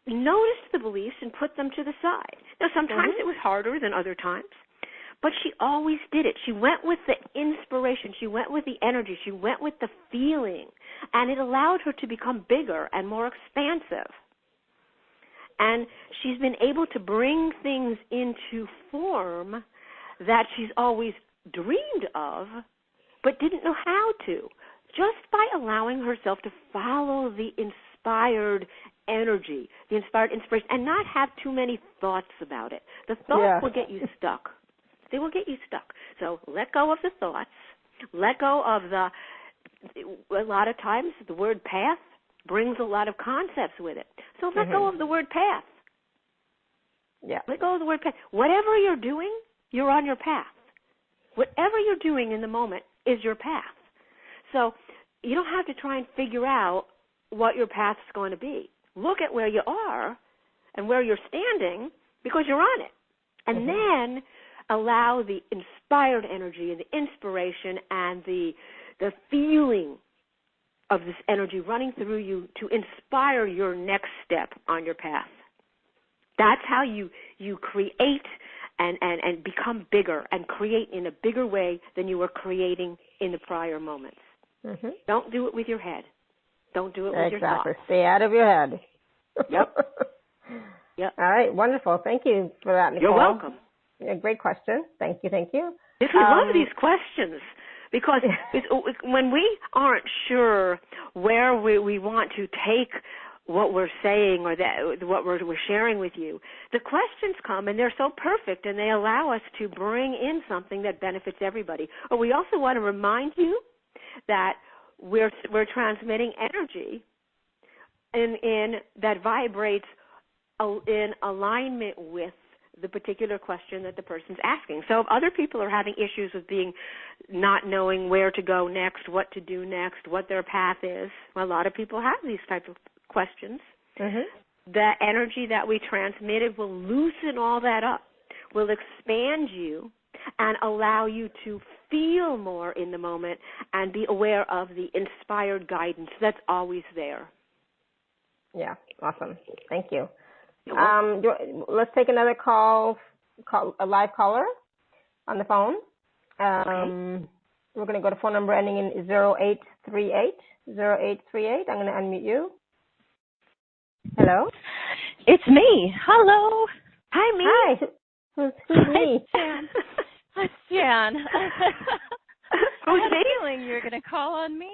noticed the beliefs and put them to the side. Now, sometimes it was harder than other times, but she always did it. She went with the inspiration. She went with the energy. She went with the feeling, and it allowed her to become bigger and more expansive. And she's been able to bring things into form that she's always dreamed of but didn't know how to, just by allowing herself to follow the inspired energy, the inspired inspiration, and not have too many thoughts about it. The thoughts will get you stuck. They will get you stuck. So let go of the thoughts. Let go of a lot of times the word path brings a lot of concepts with it. So let go of the word path. Yeah. Let go of the word path. Whatever you're doing, you're on your path. Whatever you're doing in the moment is your path. So you don't have to try and figure out what your path is going to be. Look at where you are and where you're standing because you're on it. And then allow the inspired energy and the inspiration and the feeling of this energy running through you to inspire your next step on your path. That's how you create and become bigger and create in a bigger way than you were creating in the prior moments. Don't do it with your head. Don't do it with your thoughts. Stay out of your head. Yep. All right. Wonderful. Thank you for that, Nicole. You're welcome. Yeah, great question. Thank you. We love these questions because when we aren't sure where we want to take what we're saying or what we're sharing with you, the questions come and they're so perfect and they allow us to bring in something that benefits everybody. But we also want to remind you that we're transmitting energy in that vibrates in alignment with the particular question that the person's asking. So if other people are having issues with not knowing where to go next, what to do next, what their path is, well, a lot of people have these types of questions. The energy that we transmitted will loosen all that up, will expand you and allow you to feel more in the moment and be aware of the inspired guidance that's always there. Yeah, awesome. Thank you. Let's take another call, a live caller on the phone. We're going to go to phone number ending in 0838. 0838. I'm going to unmute you. Hello? It's me. Hello. Hi, me. Hi. Who's me? Jan. It's Jan. I had a feeling you were going to call on me.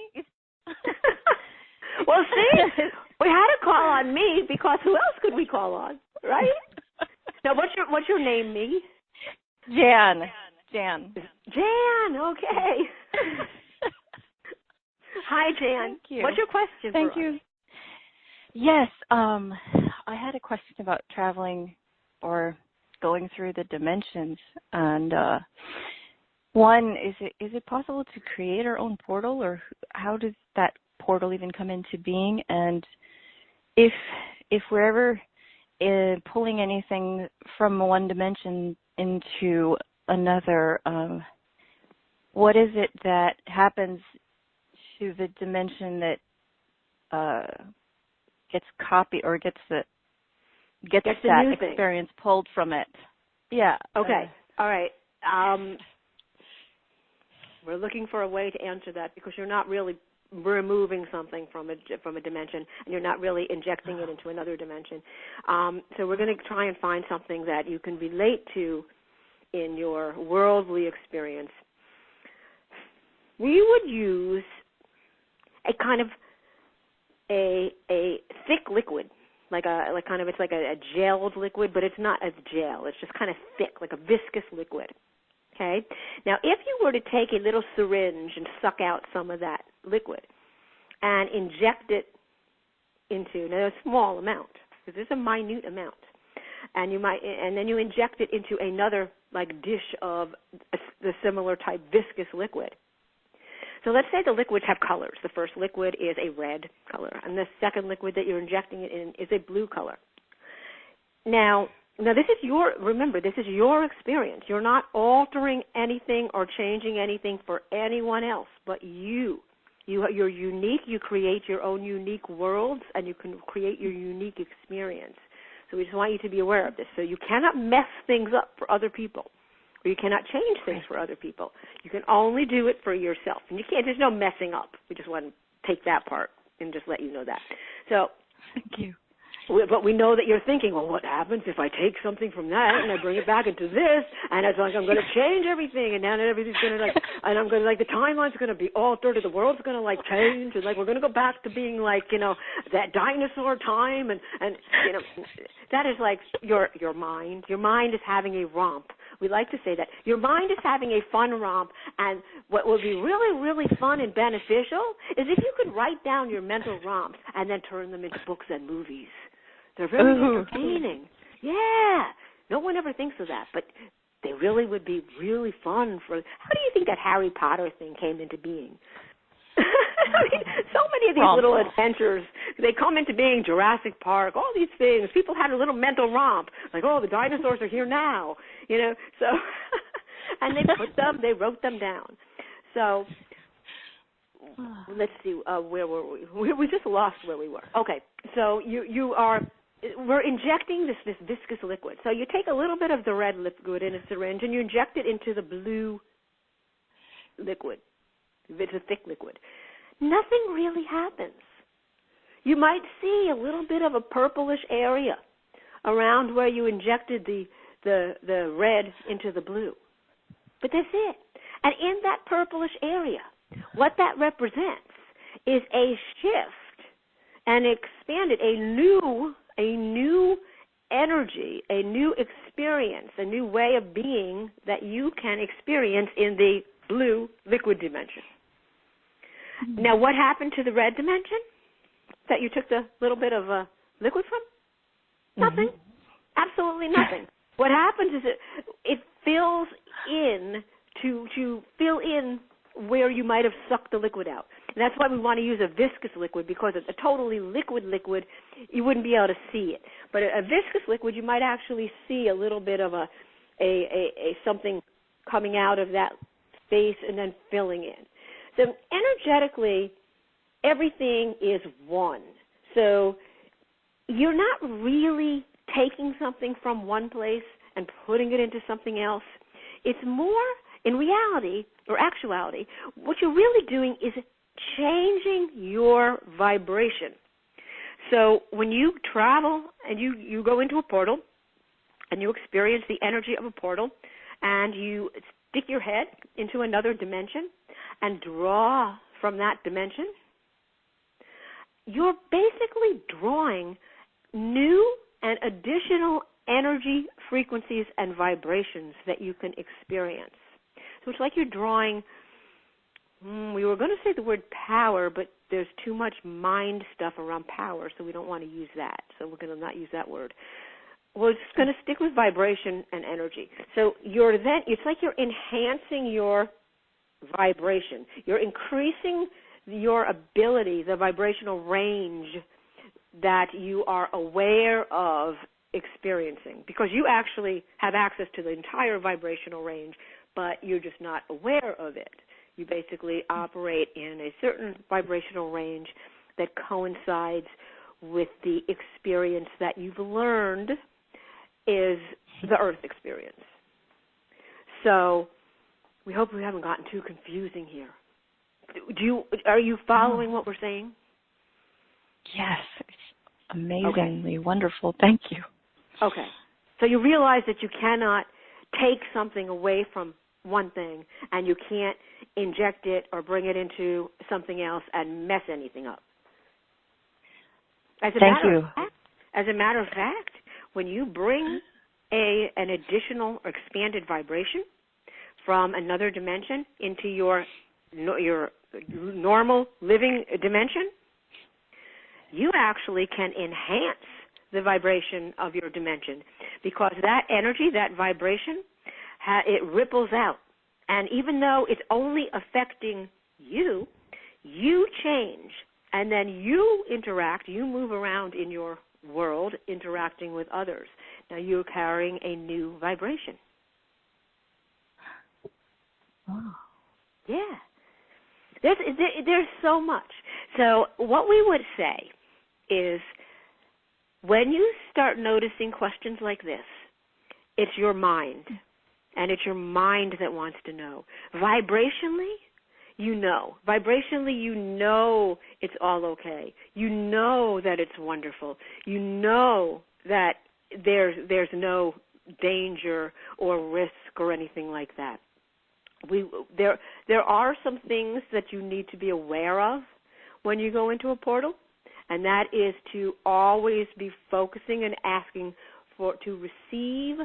Well, see, we had a call on me because who else could we call on, right? Now, what's your name, me? Jan. Jan, okay. Hi, Jan. Thank you. What's your question Thank for you. us? Yes, I had a question about traveling or going through the dimensions. And one, is it possible to create our own portal, or how does that portal even come into being? And if we're ever pulling anything from one dimension into another, what is it that happens to the dimension that gets copied or gets that experience pulled from it? Yeah. Okay. All right. We're looking for a way to answer that because you're not really removing something from a dimension, and you're not really injecting it into another dimension. So we're going to try and find something that you can relate to in your worldly experience. We would use a kind of a thick liquid, it's like a gelled liquid, but it's not a gel. It's just kind of thick, like a viscous liquid. Okay? Now, if you were to take a little syringe and suck out some of that liquid and inject it into a small amount, because it's a minute amount, and then you inject it into another dish of the similar type viscous liquid. So let's say the liquids have colors. The first liquid is a red color, and the second liquid that you're injecting it in is a blue color. Now this is your experience. You're not altering anything or changing anything for anyone else but you. You're unique. You create your own unique worlds, and you can create your unique experience. So we just want you to be aware of this. So you cannot mess things up for other people, or you cannot change things for other people. You can only do it for yourself. And you can't, there's no messing up. We just want to take that part and just let you know that. So thank you. But we know that you're thinking, well, what happens if I take something from that and I bring it back into this, and it's like I'm going to change everything, and now everything's going to and I'm going to the timeline's going to be altered, and the world's going to change, and we're going to go back to being that dinosaur time, and that is your mind. Your mind is having a romp. We like to say that your mind is having a fun romp, and what will be really, really fun and beneficial is if you could write down your mental romps and then turn them into books and movies. They're very entertaining. Yeah. No one ever thinks of that, but they really would be really fun. How do you think that Harry Potter thing came into being? I mean, so many of these little adventures, they come into being. Jurassic Park, all these things. People had a little mental romp, the dinosaurs are here now, So, and they wrote them down. So, let's see, where were we? We just lost where we were. Okay, so we're injecting this viscous liquid. So you take a little bit of the red liquid in a syringe and you inject it into the blue liquid. It's a thick liquid. Nothing really happens. You might see a little bit of a purplish area around where you injected the red into the blue. But that's it. And in that purplish area, what that represents is a shift and expanded, a new energy, a new experience, a new way of being that you can experience in the blue liquid dimension. Mm-hmm. Now, what happened to the red dimension that you took the little bit of liquid from? Nothing. Absolutely nothing. What happens is it fills in to fill in where you might have sucked the liquid out. And that's why we want to use a viscous liquid, because a totally liquid, you wouldn't be able to see it. But a viscous liquid, you might actually see a little bit of a something coming out of that space and then filling in. So energetically, everything is one. So you're not really taking something from one place and putting it into something else. It's more, in reality or actuality, what you're really doing is changing your vibration. So when you travel and you go into a portal and you experience the energy of a portal and you stick your head into another dimension and draw from that dimension, you're basically drawing new and additional energy, frequencies, and vibrations that you can experience. So it's like you're drawing, we were going to say the word power, but there's too much mind stuff around power, so we don't want to use that. So we're going to not use that word. We're just going to stick with vibration and energy. So it's like you're enhancing your vibration. You're increasing your ability, the vibrational range that you are aware of experiencing, because you actually have access to the entire vibrational range, but you're just not aware of it. You basically operate in a certain vibrational range that coincides with the experience that you've learned is the Earth experience. So we hope we haven't gotten too confusing here. Are you following what we're saying? Yes, it's amazingly wonderful. Thank you. Okay. So you realize that you cannot take something away from one thing, and you can't inject it or bring it into something else and mess anything up. As a matter of fact, when you bring an additional or expanded vibration from another dimension into your normal living dimension, you actually can enhance the vibration of your dimension, because that energy, that vibration, it ripples out. And even though it's only affecting you, you change, and then you interact, you move around in your world interacting with others. Now you're carrying a new vibration. Oh. Yeah. There's so much. So what we would say is, when you start noticing questions like this, it's your mind, and it's your mind that wants to know. Vibrationally, you know. Vibrationally, you know it's all okay. You know that it's wonderful. You know that there's no danger or risk or anything like that. There are some things that you need to be aware of when you go into a portal, and that is to always be focusing and asking to receive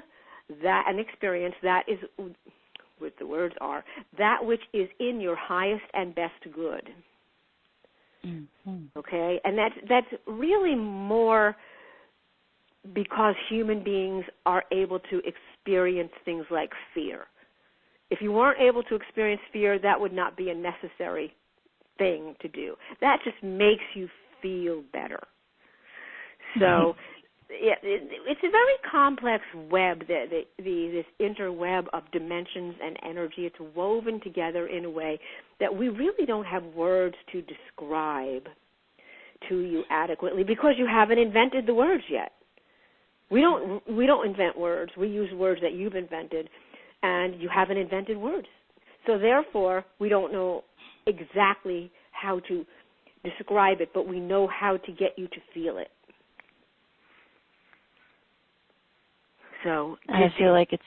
that an experience that is, what the words are, that which is in your highest and best good. Mm-hmm. Okay, and that's really more because human beings are able to experience things like fear. If you weren't able to experience fear, that would not be a necessary thing to do. That just makes you feel better. So it's a very complex web, this interweb of dimensions and energy. It's woven together in a way that we really don't have words to describe to you adequately, because you haven't invented the words yet. We don't invent words. We use words that you've invented, and you haven't invented words. So therefore, we don't know exactly how to describe it, but we know how to get you to feel it. So I feel like it's,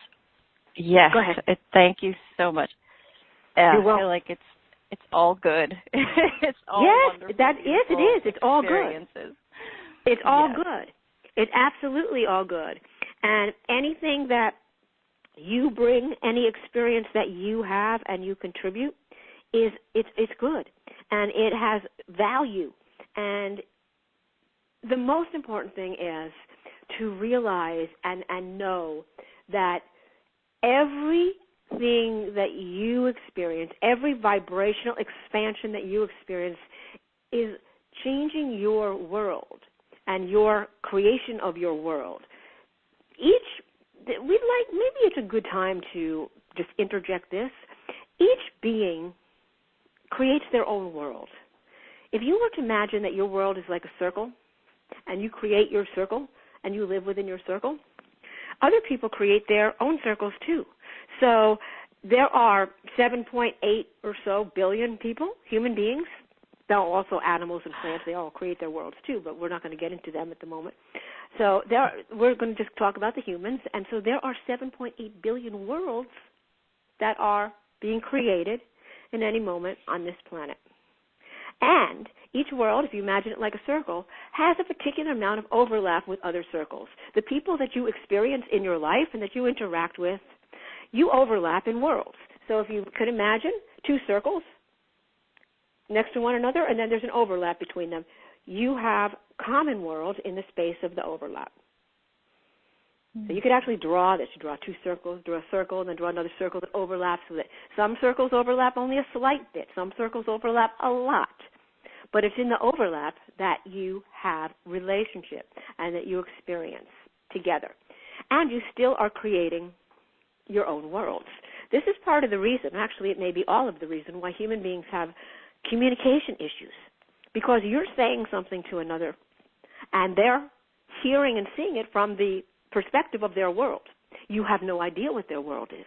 yes. Go ahead. Thank you so much. You're welcome. I feel like it's all good. It's all wonderful. Yes, it is. It's all good. It's all yes. good. It's absolutely all good. And anything that you bring, any experience that you have and you contribute, it's good, and it has value. And the most important thing is to realize and know that everything that you experience, every vibrational expansion that you experience, is changing your world and your creation of your world. Maybe it's a good time to just interject this. Each being creates their own world. If you were to imagine that your world is like a circle, and you create your circle, and you live within your circle, other people create their own circles too. So there are 7.8 or so billion people, human beings. There are also animals and plants. They all create their worlds too, but we're not going to get into them at the moment. So we're going to just talk about the humans. And so there are 7.8 billion worlds that are being created in any moment on this planet. And each world, if you imagine it like a circle, has a particular amount of overlap with other circles. The people that you experience in your life and that you interact with, you overlap in worlds. So if you could imagine two circles next to one another, and then there's an overlap between them, you have common worlds in the space of the overlap. So you could actually draw this. You draw two circles, draw a circle, and then draw another circle that overlaps with it. Some circles overlap only a slight bit. Some circles overlap a lot. But it's in the overlap that you have relationship and that you experience together. And you still are creating your own worlds. This is part of the reason, actually it may be all of the reason, why human beings have communication issues. Because you're saying something to another, and they're hearing and seeing it from the perspective of their world. You have no idea what their world is.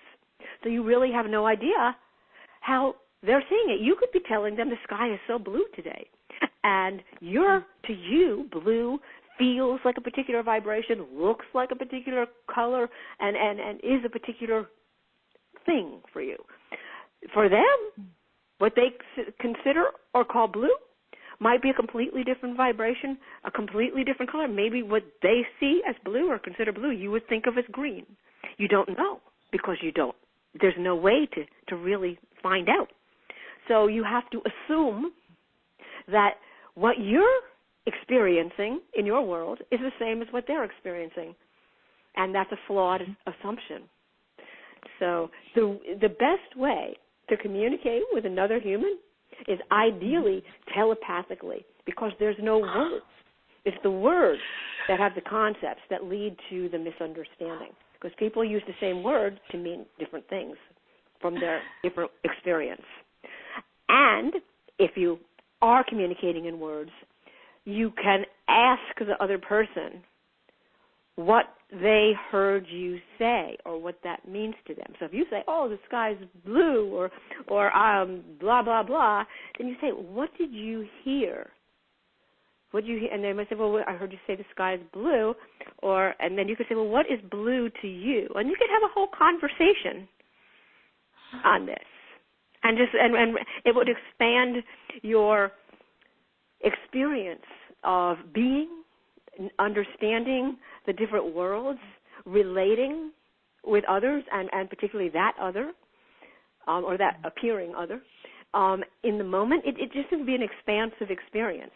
So you really have no idea how they're seeing it. You could be telling them the sky is so blue today. And to you, blue feels like a particular vibration, looks like a particular color, and is a particular thing for you. For them, what they consider or call blue might be a completely different vibration, a completely different color. Maybe what they see as blue or consider blue, you would think of as green. You don't know because there's no way to really find out. So you have to assume that what you're experiencing in your world is the same as what they're experiencing. And that's a flawed assumption. So the best way to communicate with another human is ideally telepathically, because there's no words. It's the words that have the concepts that lead to the misunderstanding, because people use the same word to mean different things from their different experience. And if you are communicating in words, you can ask the other person what they heard you say or what that means to them. So if you say, oh, the sky's blue or blah, blah, blah, then you say, what did you hear? What did you hear? And they might say, well, I heard you say the sky's blue. And then you could say, well, what is blue to you? And you could have a whole conversation on this. And it would expand your experience of being, understanding the different worlds, relating with others, and particularly that other, or that appearing other, in the moment. It just would be an expansive experience.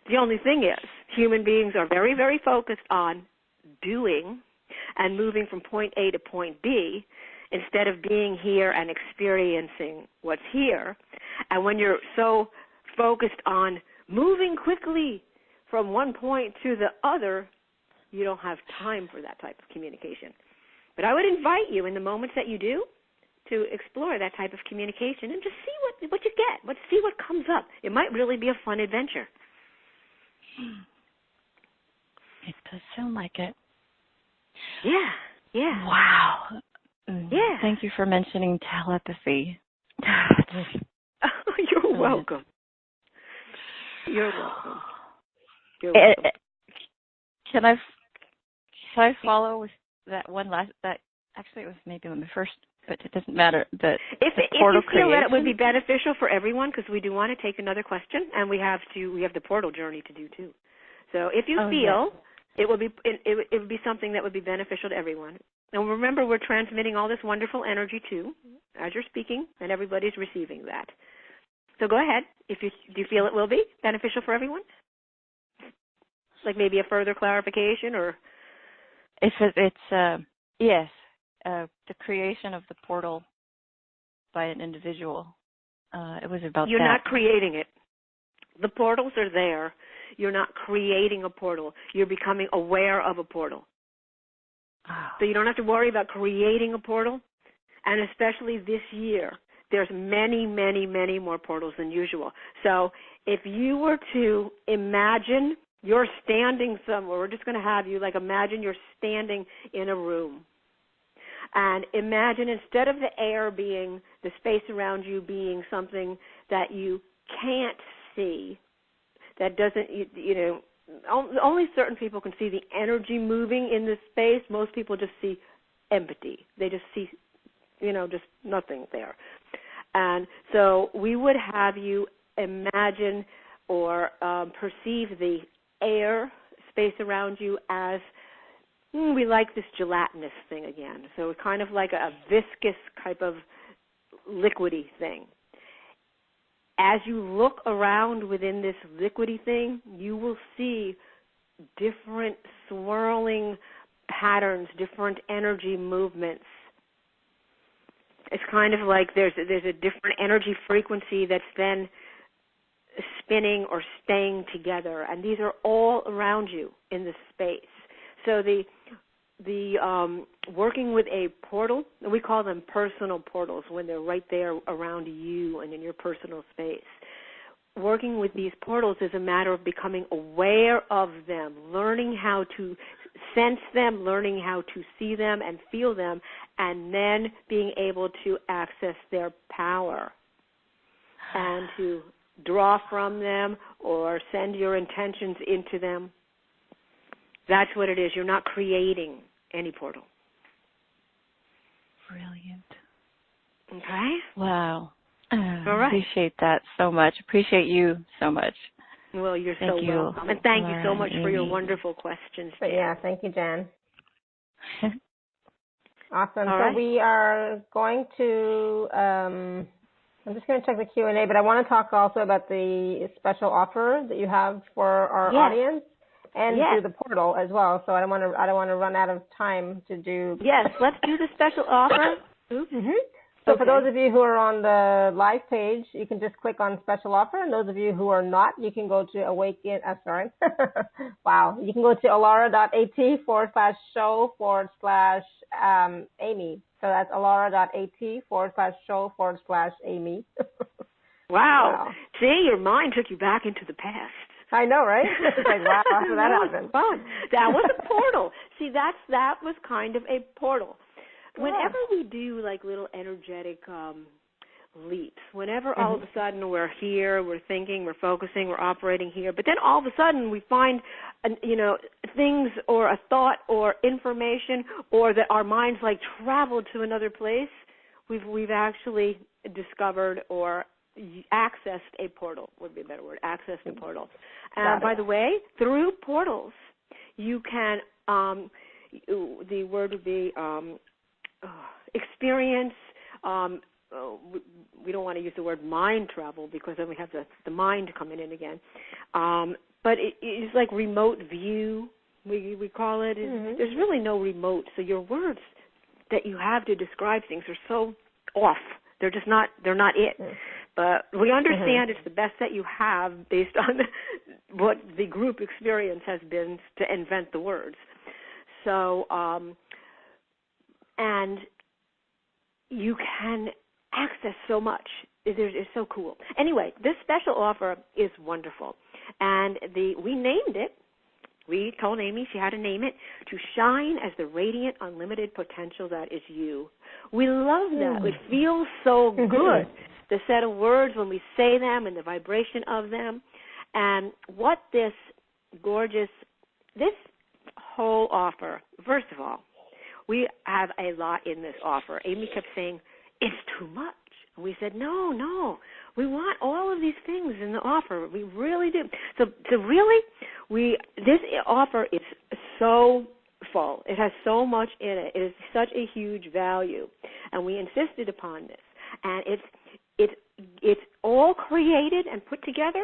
The only thing is, human beings are very, very focused on doing and moving from point A to point B instead of being here and experiencing what's here. And when you're so focused on moving quickly from one point to the other, you don't have time for that type of communication. But I would invite you in the moments that you do to explore that type of communication and just see what you get. See what comes up. It might really be a fun adventure. It does sound like it. Yeah. Wow. Yeah. Thank you for mentioning telepathy. You're welcome. You're welcome. You're welcome. Can I follow with that one last? That actually it was maybe my first, but it doesn't matter. If you feel that it would be beneficial for everyone, because we do want to take another question, and we have the portal journey to do too. So if you feel it would be something that would be beneficial to everyone. And remember, we're transmitting all this wonderful energy too, as you're speaking, and everybody's receiving that. So go ahead. Do you feel it will be beneficial for everyone? Like maybe a further clarification, or yes, the creation of the portal by an individual. It was about You're that. not creating it. The portals are there. You're not creating a portal. You're becoming aware of a portal. Oh. So you don't have to worry about creating a portal. And especially this year, there's many, many, many more portals than usual. So if you were to imagine you're standing somewhere, we're just going to have you, imagine you're standing in a room. And imagine instead of the air being, the space around you being something that you can't see, that doesn't, only certain people can see the energy moving in the space. Most people just see empty. They just see, just nothing there. And so we would have you imagine or perceive the air space around you as, we like this gelatinous thing again. So it's kind of like a viscous type of liquidy thing. As you look around within this liquidy thing, you will see different swirling patterns, different energy movements. It's kind of like there's a different energy frequency that's then spinning or staying together, and these are all around you in this space. So the working with a portal, we call them personal portals when they're right there around you and in your personal space. Working with these portals is a matter of becoming aware of them, learning how to sense them, learning how to see them and feel them, and then being able to access their power and to draw from them or send your intentions into them. That's what it is. You're not creating any portal. Brilliant. Okay? Wow. All right. Appreciate that so much. Appreciate you so much. Well, you're thank so you. welcome. And thank you so much Amy. for your wonderful questions, Jan. Yeah, thank you, Jan. Awesome. All so right. we are going to, I'm just going to check the Q&A, but I want to talk also about the special offer that you have for our audience and do the portal as well. So I don't want to run out of time to do. Yes, let's do the special offer. Mm-hmm. So for those of you who are on the live page, you can just click on special offer. And those of you who are not, you can go to awaken, wow. You can go to alara.at/show/Amy. So that's alara.at/show/Amy. Wow. See, your mind took you back into the past. I know, right? It's like, wow, how did that happen? Fun. That was a portal. See, that was kind of a portal. Whenever we do like little energetic leaps, whenever all of a sudden we're here, we're thinking, we're focusing, we're operating here, but then all of a sudden we find, things or a thought or information, or that our minds like traveled to another place, we've actually discovered or accessed a portal, would be a better word, accessed a portal. And by the way, through portals, you can, the word would be experience, we don't want to use the word mind travel because then we have the mind coming in again. But it's like remote view, we call it. There's really no remote. So your words that you have to describe things are so off. They're just not, they're not it. But we understand it's the best that you have based on what the group experience has been to invent the words. So, and you can access so much. It's so cool. Anyway, this special offer is wonderful. And we named it, we told Amy she had to name it, to shine as the radiant, unlimited potential that is you. We love that. It feels so good, the set of words when we say them and the vibration of them. And what this whole offer, first of all, we have a lot in this offer. Amy kept saying, it's too much. And we said, no, we want all of these things in the offer. We really do. So really, this offer is so full. It has so much in it. It is such a huge value. And we insisted upon this. And it's all created and put together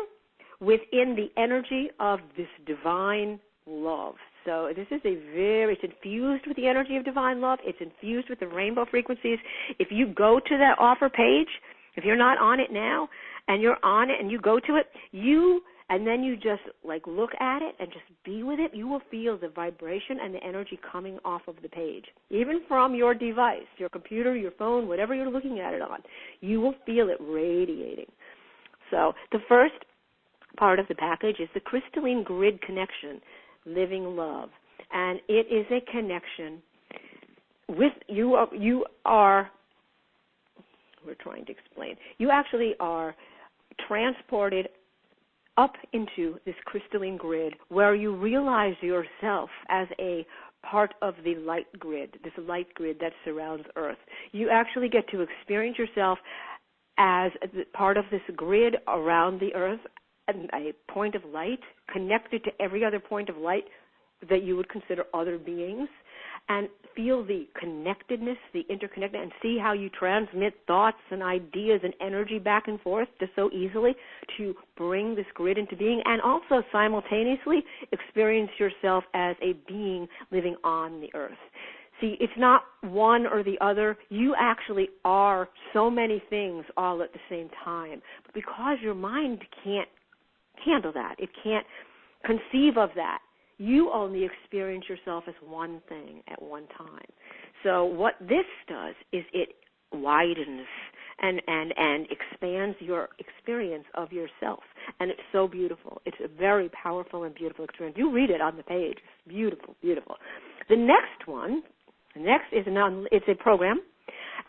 within the energy of this divine love. So this is it's infused with the energy of divine love. It's infused with the rainbow frequencies. If you go to that offer page, if you're not on it now, and you're on it and you go to it, and then you just like look at it and just be with it, you will feel the vibration and the energy coming off of the page. Even from your device, your computer, your phone, whatever you're looking at it on, you will feel it radiating. So the first part of the package is the crystalline grid connection, living love. And it is a connection with you are we're trying to explain. You actually are transported up into this crystalline grid where you realize yourself as a part of the light grid, this light grid that surrounds Earth. You actually get to experience yourself as part of this grid around the Earth, a point of light connected to every other point of light that you would consider other beings, and feel the connectedness, the interconnectedness, and see how you transmit thoughts and ideas and energy back and forth just so easily to bring this grid into being, and also simultaneously experience yourself as a being living on the Earth. See, it's not one or the other. You actually are so many things all at the same time. But because your mind can't handle that, it can't conceive of that, you only experience yourself as one thing at one time. So what this does is it widens and expands your experience of yourself. And it's so beautiful. It's a very powerful and beautiful experience. You read it on the page. It's beautiful, beautiful. The next is it's a program,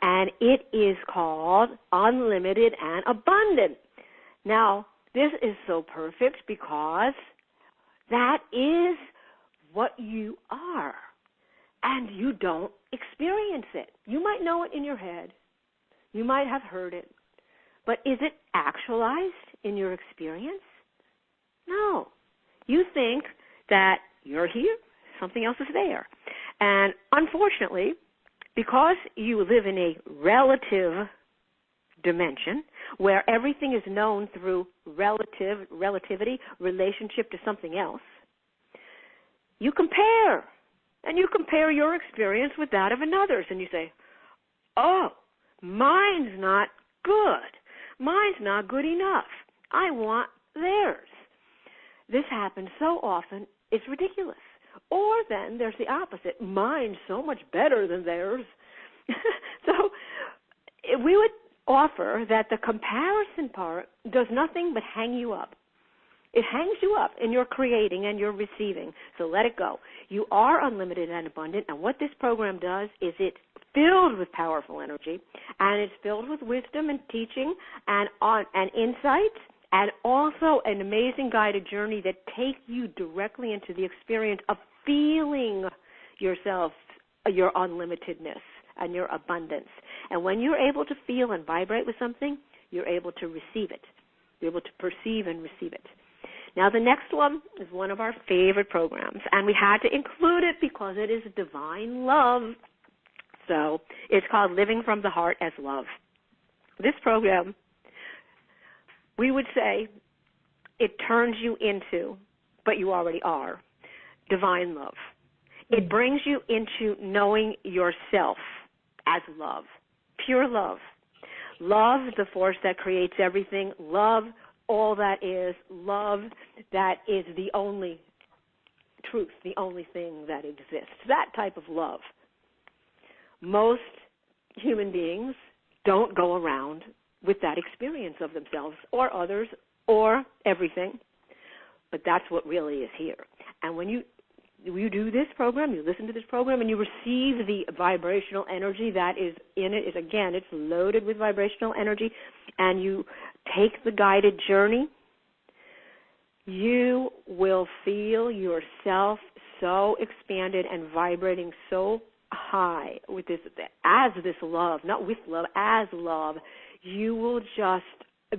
and it is called Unlimited and Abundant. Now, this is so perfect because that is what you are, and you don't experience it. You might know it in your head. You might have heard it. But is it actualized in your experience? No. You think that you're here, something else is there. And unfortunately, because you live in a relative dimension where everything is known through relativity, relationship to something else, you compare. And you compare your experience with that of another's, and you say, oh, mine's not good. Mine's not good enough. I want theirs. This happens so often, it's ridiculous. Or then there's the opposite. Mine's so much better than theirs. So we would offer that the comparison part does nothing but hang you up. It hangs you up in your creating and your receiving. So let it go. You are unlimited and abundant, and what this program does is it's filled with powerful energy, and it's filled with wisdom and teaching and insights, and also an amazing guided journey that takes you directly into the experience of feeling yourself, your unlimitedness and your abundance. And when you're able to feel and vibrate with something, you're able to receive it. You're able to perceive and receive it. Now, the next one is one of our favorite programs, and we had to include it because it is divine love. So it's called Living from the Heart as Love. This program, we would say, it turns you into, but you already are, divine love. It brings you into knowing yourself as love, pure love. Love, the force that creates everything. Love, all that is. Love, that is the only truth, the only thing that exists. That type of love. Most human beings don't go around with that experience of themselves or others or everything, but that's what really is here. And when you do this program, you listen to this program, and you receive the vibrational energy that is in it. Again, it's loaded with vibrational energy, and you take the guided journey, you will feel yourself so expanded and vibrating so high with this, as this love, not with love, as love. You will just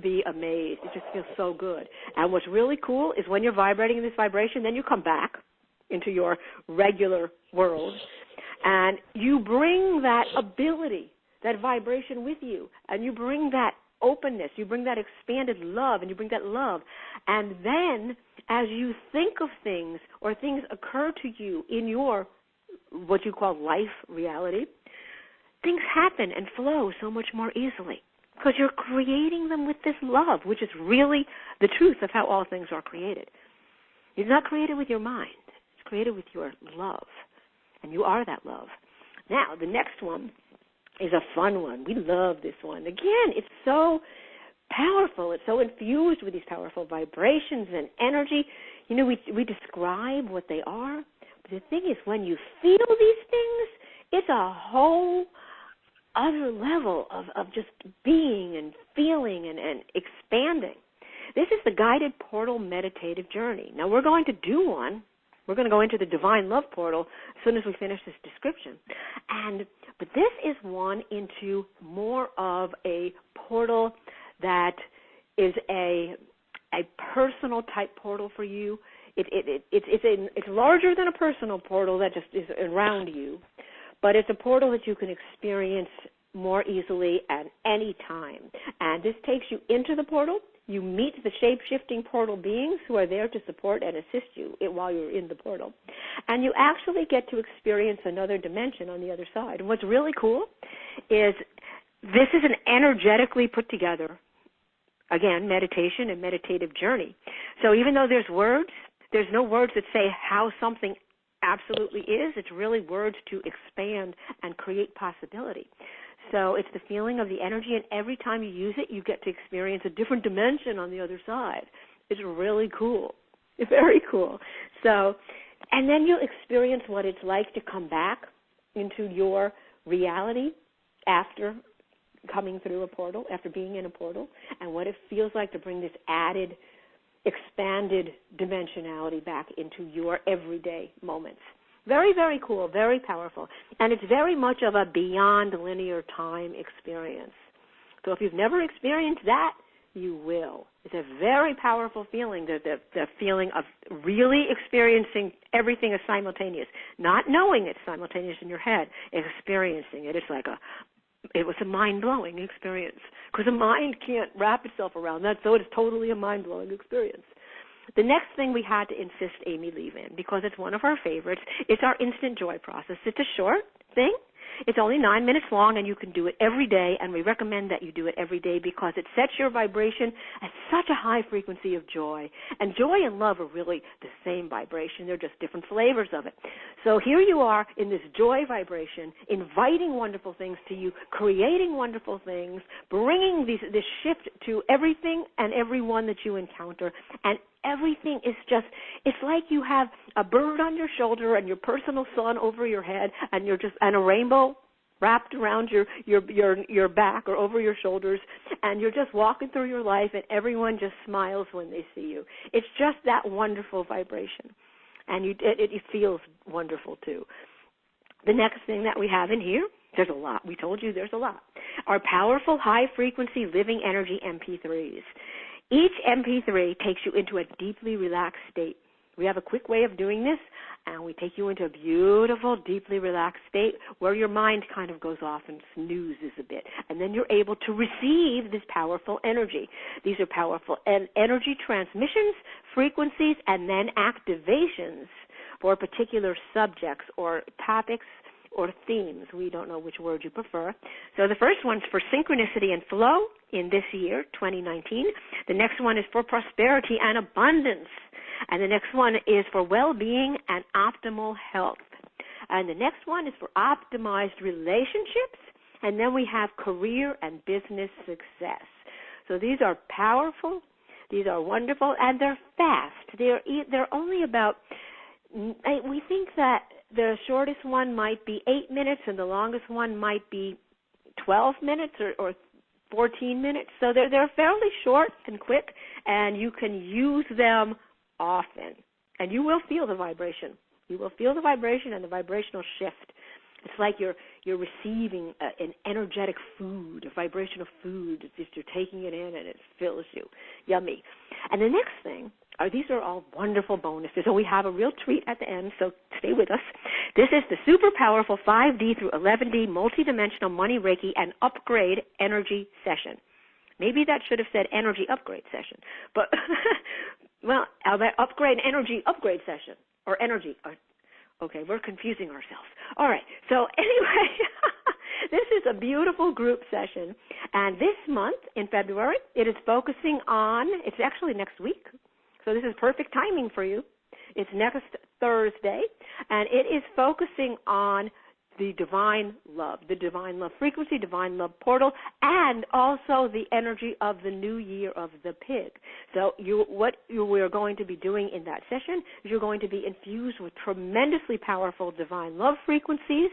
be amazed. It just feels so good. And what's really cool is when you're vibrating in this vibration, then you come back into your regular world, and you bring that ability, that vibration with you, and you bring that openness, you bring that expanded love, and you bring that love. And then as you think of things or things occur to you in your, what you call life reality, things happen and flow so much more easily because you're creating them with this love, which is really the truth of how all things are created. It's not created with your mind. It's created with your love, and you are that love. Now, the next one is a fun one. We love this one. Again, it's so powerful. It's so infused with these powerful vibrations and energy. You know, we describe what they are, but the thing is, when you feel these things, it's a whole other level of just being and feeling and expanding. This is the guided portal meditative journey. Now, we're going to do one. We're going to go into the Divine Love Portal as soon as we finish this description. But this is one into more of a portal that is a personal type portal for you. It's larger than a personal portal that just is around you, but it's a portal that you can experience more easily at any time. And this takes you into the portal. You meet the shape-shifting portal beings who are there to support and assist you while you're in the portal. And you actually get to experience another dimension on the other side. And what's really cool is this is an energetically put together, again, meditation and meditative journey. So even though there's words, there's no words that say how something absolutely is. It's really words to expand and create possibility. So it's the feeling of the energy, and every time you use it, you get to experience a different dimension on the other side. It's really cool. It's very cool. So, and then you'll experience what it's like to come back into your reality after coming through a portal, after being in a portal, and what it feels like to bring this added, expanded dimensionality back into your everyday moments. Very, very cool, very powerful. And it's very much of a beyond linear time experience. So if you've never experienced that, you will. It's a very powerful feeling, the feeling of really experiencing everything as simultaneous, not knowing it's simultaneous in your head, experiencing it. It's like it was a mind-blowing experience because the mind can't wrap itself around that, so it's totally a mind-blowing experience. The next thing we had to insist Amy leave in, because it's one of our favorites, it's our instant joy process. It's a short thing, It's only 9 minutes long, and you can do it every day, and we recommend that you do it every day because it sets your vibration at such a high frequency of joy. And joy and love are really the same vibration. They're just different flavors of it. So here you are in this joy vibration, inviting wonderful things to you, creating wonderful things, bringing this shift to everything and everyone that you encounter, and everything is just, it's like you have a bird on your shoulder and your personal sun over your head, and a rainbow wrapped around your back or over your shoulders, and you're just walking through your life, and everyone just smiles when they see you. It's just that wonderful vibration, and it feels wonderful too. The next thing that we have in here, there's a lot. We told you there's a lot. Are powerful high-frequency living energy MP3s. Each MP3 takes you into a deeply relaxed state. We have a quick way of doing this, and we take you into a beautiful, deeply relaxed state where your mind kind of goes off and snoozes a bit, and then you're able to receive this powerful energy. These are powerful energy transmissions, frequencies, and then activations for particular subjects or topics or themes. We don't know which word you prefer. So the first one's for synchronicity and flow in this year, 2019. The next one is for prosperity and abundance. And the next one is for well-being and optimal health. And the next one is for optimized relationships. And then we have career and business success. So these are powerful, these are wonderful, and they're fast. They're only about, we think that the shortest one might be 8 minutes and the longest one might be 12 minutes or 14 minutes. So they're fairly short and quick, and you can use them often. And you will feel the vibration. You will feel the vibration and the vibrational shift. It's like you're receiving an energetic food, a vibration of food. It's just you're taking it in and it fills you. Yummy. And the next thing, these are all wonderful bonuses. So we have a real treat at the end, so stay with us. This is the super powerful 5D through 11D multidimensional money Reiki and upgrade energy session. Maybe that should have said energy upgrade session. But, well, upgrade energy upgrade session or energy. Okay, we're confusing ourselves. All right, so anyway, this is a beautiful group session. And this month in February, it is focusing on, it's actually next week. So this is perfect timing for you. It's next Thursday, and it is focusing on the divine love frequency, divine love portal, and also the energy of the new year of the pig. So we're going to be doing in that session is you're going to be infused with tremendously powerful divine love frequencies,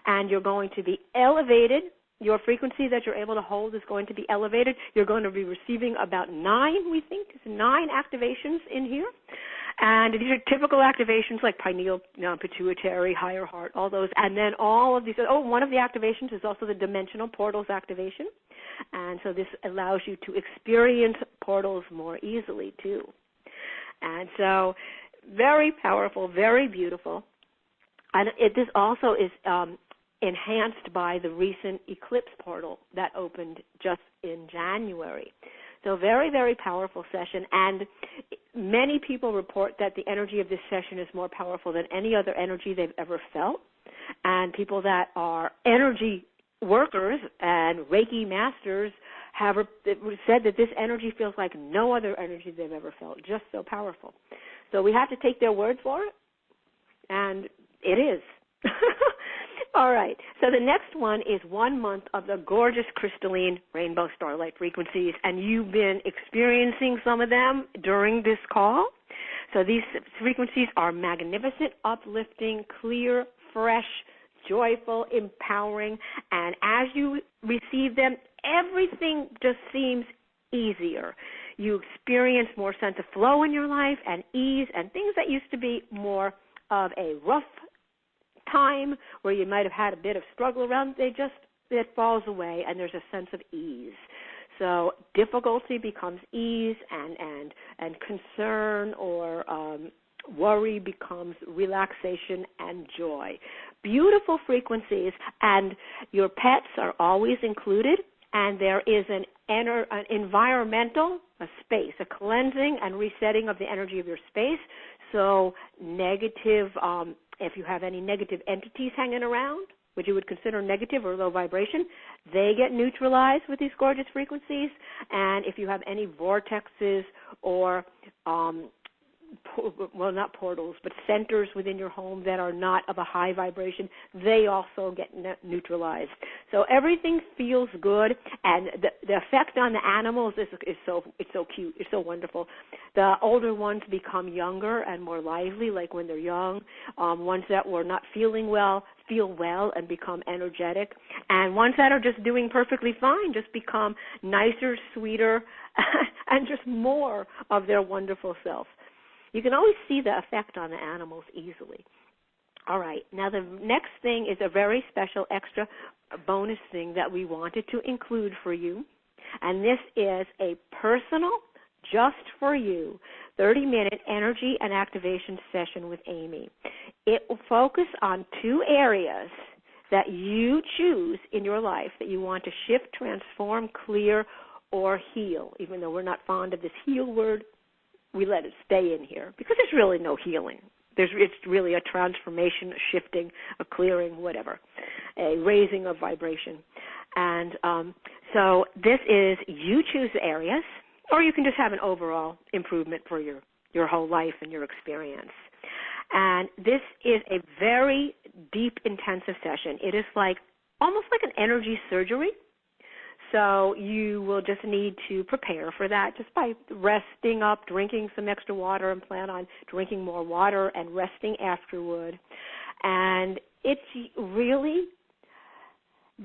and you're going to be elevated. Your frequency that you're able to hold is going to be elevated. You're going to be receiving about 9 activations in here. And these are typical activations like pineal, pituitary, higher heart, all those. And then all of these, one of the activations is also the dimensional portals activation. And so this allows you to experience portals more easily too. And so very powerful, very beautiful. And this also is enhanced by the recent Eclipse Portal that opened just in January. So very, very powerful session, and many people report that the energy of this session is more powerful than any other energy they've ever felt, and people that are energy workers and Reiki masters have said that this energy feels like no other energy they've ever felt, just so powerful. So we have to take their word for it, and it is. All right, so the next one is 1 month of the gorgeous crystalline rainbow starlight frequencies, and you've been experiencing some of them during this call. So these frequencies are magnificent, uplifting, clear, fresh, joyful, empowering, and as you receive them, everything just seems easier. You experience more sense of flow in your life and ease, and things that used to be more of a rough time where you might have had a bit of struggle around, it falls away, and there's a sense of ease. So difficulty becomes ease, and concern or worry becomes relaxation and joy. Beautiful frequencies, and your pets are always included, and there is an environmental, a space, a cleansing and resetting of the energy of your space. So negative, if you have any negative entities hanging around, which you would consider negative or low vibration, they get neutralized with these gorgeous frequencies. And if you have any vortexes or well, not portals, but centers within your home that are not of a high vibration, they also get neutralized. So everything feels good, and the effect on the animals is so cute. It's so wonderful. The older ones become younger and more lively, like when they're young. Ones that were not feeling well feel well and become energetic, and ones that are just doing perfectly fine just become nicer, sweeter, and just more of their wonderful self. You can always see the effect on the animals easily. All right, now the next thing is a very special extra bonus thing that we wanted to include for you, and this is a personal, just for you, 30-minute energy and activation session with Amy. It will focus on 2 areas that you choose in your life that you want to shift, transform, clear, or heal. Even though we're not fond of this heal word, we let it stay in here because there's really no healing. It's really a transformation, a shifting, a clearing, whatever, a raising of vibration. And so this is, you choose the areas, or you can just have an overall improvement for your whole life and your experience. And this is a very deep, intensive session. It is almost like an energy surgery. So you will just need to prepare for that just by resting up, drinking some extra water, and plan on drinking more water and resting afterward. And it's really,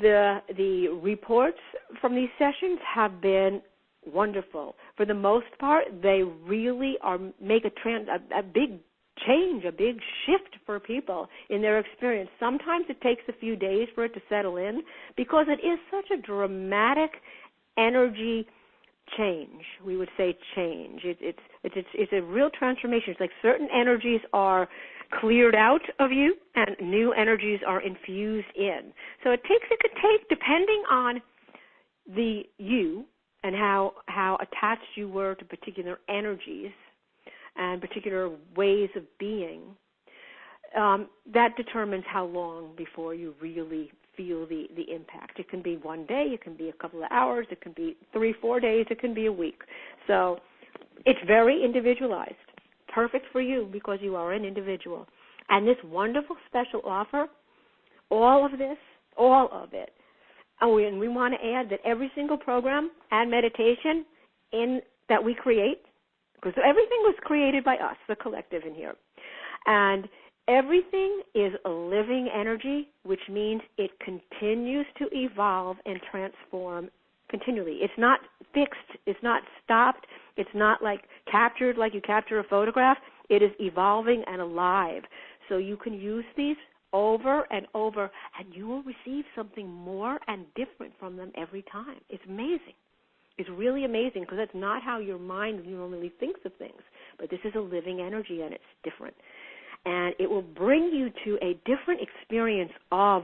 the reports from these sessions have been wonderful. For the most part, they really make a big change, a big shift for people in their experience. Sometimes it takes a few days for it to settle in because it is such a dramatic energy change. We would say change. It's a real transformation. It's like certain energies are cleared out of you and new energies are infused in. So it could take, depending on you and how attached you were to particular energies and particular ways of being, that determines how long before you really feel the impact. It can be one day, it can be a couple of hours, it can be 3-4 days, it can be a week. So it's very individualized, perfect for you because you are an individual. And this wonderful special offer, all of it, and we want to add that every single program and meditation that we create, because everything was created by us, the collective in here. And everything is a living energy, which means it continues to evolve and transform continually. It's not fixed. It's not stopped. It's not captured like you capture a photograph. It is evolving and alive. So you can use these over and over, and you will receive something more and different from them every time. It's amazing. It's really amazing because that's not how your mind normally thinks of things. But this is a living energy, and it's different. And it will bring you to a different experience of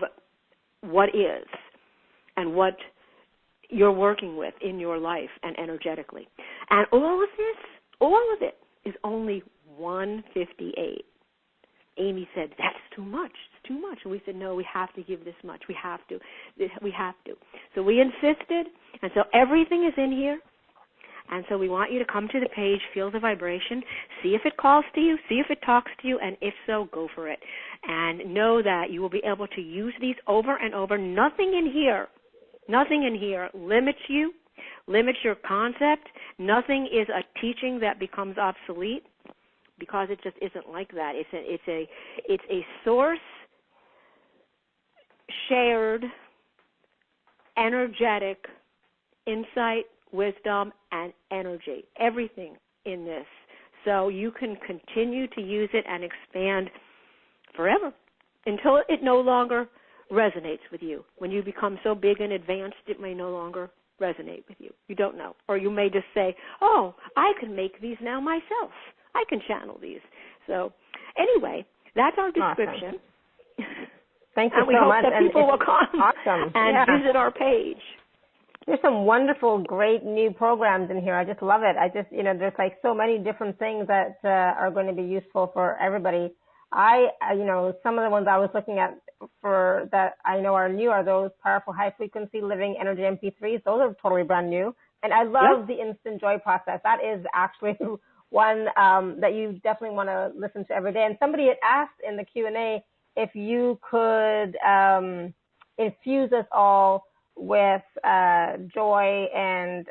what is and what you're working with in your life and energetically. And all of it is only $158. Amy said, that's too much. It's too much. And we said, no, we have to give this much. We have to. So we insisted, and so everything is in here. And so we want you to come to the page, feel the vibration, see if it calls to you, see if it talks to you, and if so, go for it. And know that you will be able to use these over and over. Nothing in here limits you, limits your concept. Nothing is a teaching that becomes obsolete, because it just isn't like that. It's a source shared energetic insight, wisdom, and energy. Everything in this. So you can continue to use it and expand forever until it no longer resonates with you. When you become so big and advanced, it may no longer resonate with you. You don't know. Or you may just say, oh, I can make these now myself. I can channel these. So anyway, that's our description. Awesome. Thank you so much. And we hope that people will come and visit our page. There's some wonderful, great new programs in here. I just love it. There's so many different things that are going to be useful for everybody. Some of the ones I was looking at for that I know are new are those powerful high frequency living energy MP3s. Those are totally brand new. And I love the instant joy process. That is actually one that you definitely want to listen to every day. And somebody had asked in the Q&A if you could infuse us all with joy and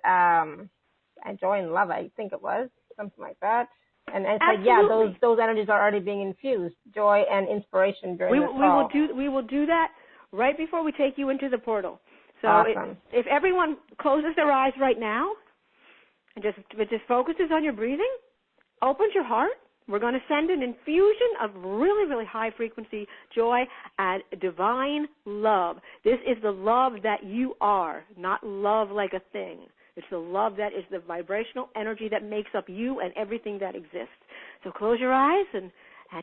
joy and love, I think it was, something like that. And it's like, yeah, those energies are already being infused, joy and inspiration during this call. We will do that right before we take you into the portal. So awesome. if everyone closes their eyes right now and just focuses on your breathing, opens your heart, we're going to send an infusion of really, really high frequency joy and divine love. This is the love that you are, not love like a thing. It's the love that is the vibrational energy that makes up you and everything that exists. So close your eyes and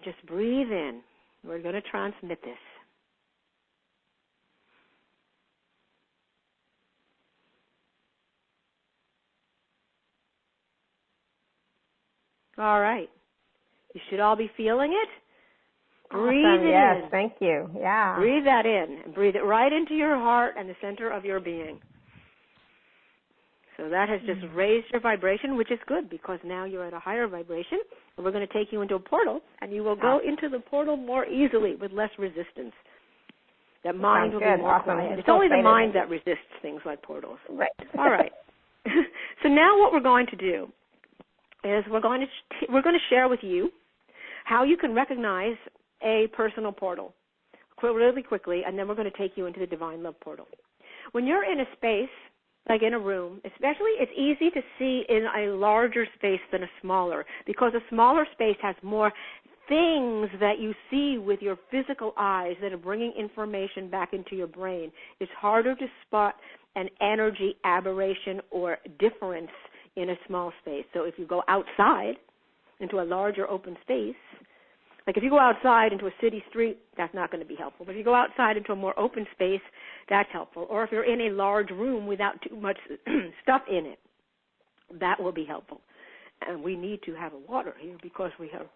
just breathe in. We're going to transmit this. All right. You should all be feeling it. Breathe it in. Yes, thank you. Yeah. Breathe that in and breathe it right into your heart and the center of your being. So that has just raised your vibration, which is good because now you're at a higher vibration. And we're going to take you into a portal, and you will go into the portal more easily with less resistance. That mind will be more quiet. It's only the mind that resists things like portals. Right. All right. So now what we're going to do is we're going to share with you how you can recognize a personal portal really quickly, and then we're going to take you into the Divine Love Portal. When you're in a space, like in a room, especially, it's easy to see in a larger space than a smaller because a smaller space has more things that you see with your physical eyes that are bringing information back into your brain. It's harder to spot an energy aberration or difference in a small space. So if you go outside into a larger open space, like if you go outside into a city street, that's not going to be helpful. But if you go outside into a more open space, that's helpful. Or if you're in a large room without too much stuff in it, that will be helpful. And we need to have a water here because we have,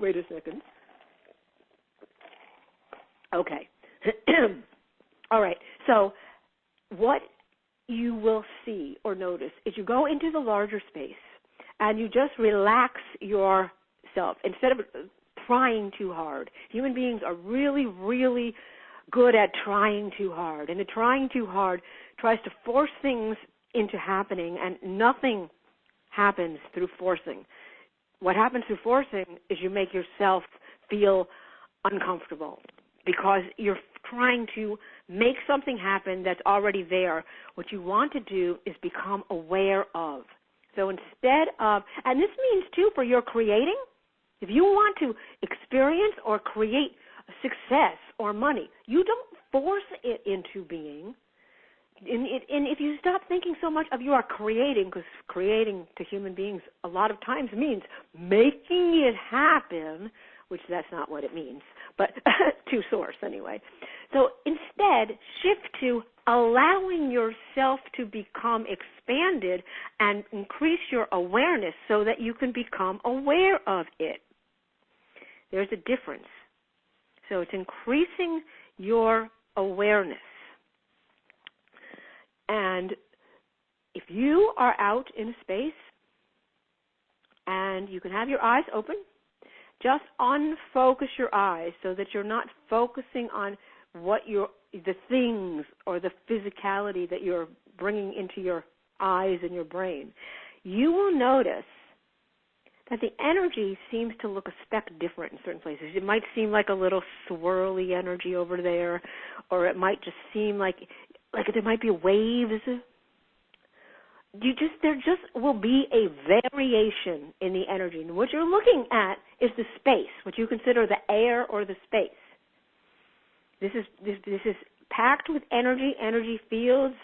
wait a second. Okay. All right. So what you will see or notice is you go into the larger space and you just relax yourself instead of trying too hard. Human beings are really, really good at trying too hard. And the trying too hard tries to force things into happening, and nothing happens through forcing. What happens through forcing is you make yourself feel uncomfortable because you're trying to make something happen that's already there. What you want to do is become aware of. So instead of, and this means too for your creating, if you want to experience or create success or money, you don't force it into being. And if you stop thinking so much of you are creating, because creating to human beings a lot of times means making it happen, which that's not what it means, but to source anyway. So instead, shift to allowing yourself to become expanded and increase your awareness so that you can become aware of it. There's a difference. So it's increasing your awareness. And if you are out in a space and you can have your eyes open, just unfocus your eyes so that you're not focusing on the things or the physicality that you're bringing into your eyes and your brain. You will notice that the energy seems to look a speck different in certain places. It might seem like a little swirly energy over there, or it might just seem like there might be waves. There just will be a variation in the energy. And what you're looking at is the space, what you consider the air or the space. This is packed with energy fields,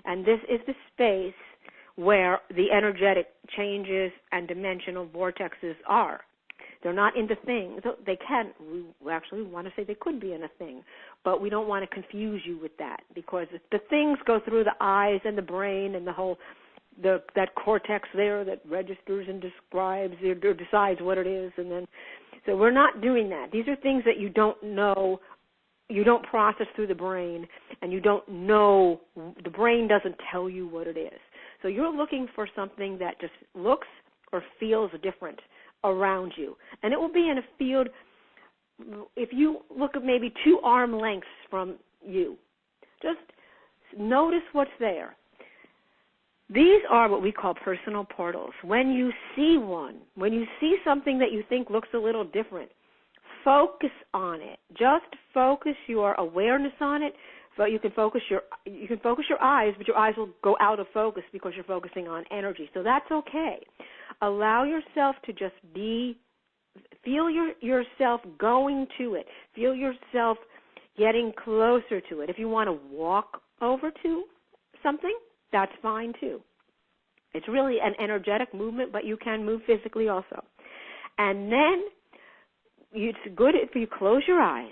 and this is the space where the energetic changes and dimensional vortexes are. They're not in the thing. They can. We actually want to say they could be in a thing, but we don't want to confuse you with that because the things go through the eyes and the brain and that cortex there that registers and describes or decides what it is, and then so we're not doing that. These are things that you don't know you don't process through the brain, and you don't know, the brain doesn't tell you what it is. So you're looking for something that just looks or feels different around you. And it will be in a field, if you look at maybe 2 arm lengths from you, just notice what's there. These are what we call personal portals. When you see one, when you see something that you think looks a little different, focus on it. Just focus your awareness on it. So you can focus your eyes, but your eyes will go out of focus because you're focusing on energy. So that's okay. Allow yourself to just feel yourself going to it. Feel yourself getting closer to it. If you want to walk over to something, that's fine too. It's really an energetic movement, but you can move physically also. And then it's good if you close your eyes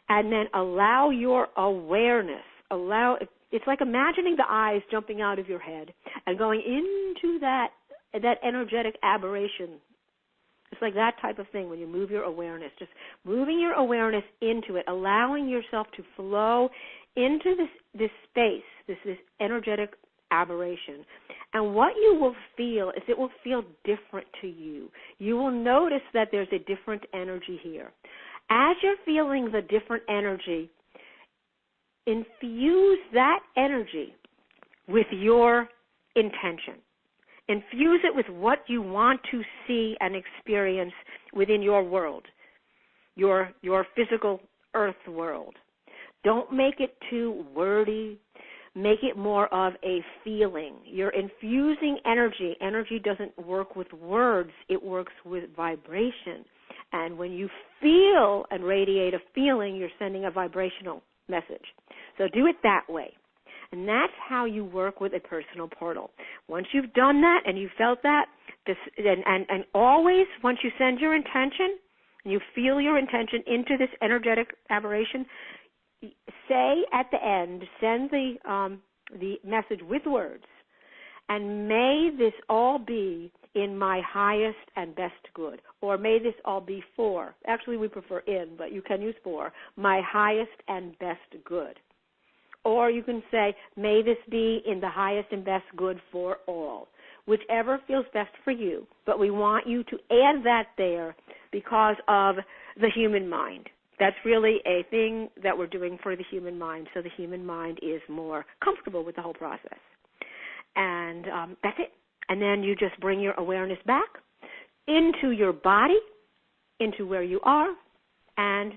and then allow your awareness. It's like imagining the eyes jumping out of your head and going into that energetic aberration. It's like that type of thing when you move your awareness, just moving your awareness into it, allowing yourself to flow into this space, this energetic aberration. And what you will feel is it will feel different to you. You will notice that there's a different energy here. As you're feeling the different energy, infuse that energy with your intention. Infuse it with what you want to see and experience within your world, your physical earth world. Don't make it too wordy. Make it more of a feeling. You're infusing energy. Energy doesn't work with words. It works with vibration. And when you feel and radiate a feeling, you're sending a vibrational message. So do it that way. And that's how you work with a personal portal. Once you've done that and you felt that, and always once you send your intention, and you feel your intention into this energetic aberration, say at the end, send the message with words, and may this all be in my highest and best good, or may this all be for, actually we prefer in, but you can use for, my highest and best good. Or you can say, may this be in the highest and best good for all, whichever feels best for you. But we want you to add that there because of the human mind. That's really a thing that we're doing for the human mind, so the human mind is more comfortable with the whole process. And that's it. And then you just bring your awareness back into your body, into where you are, and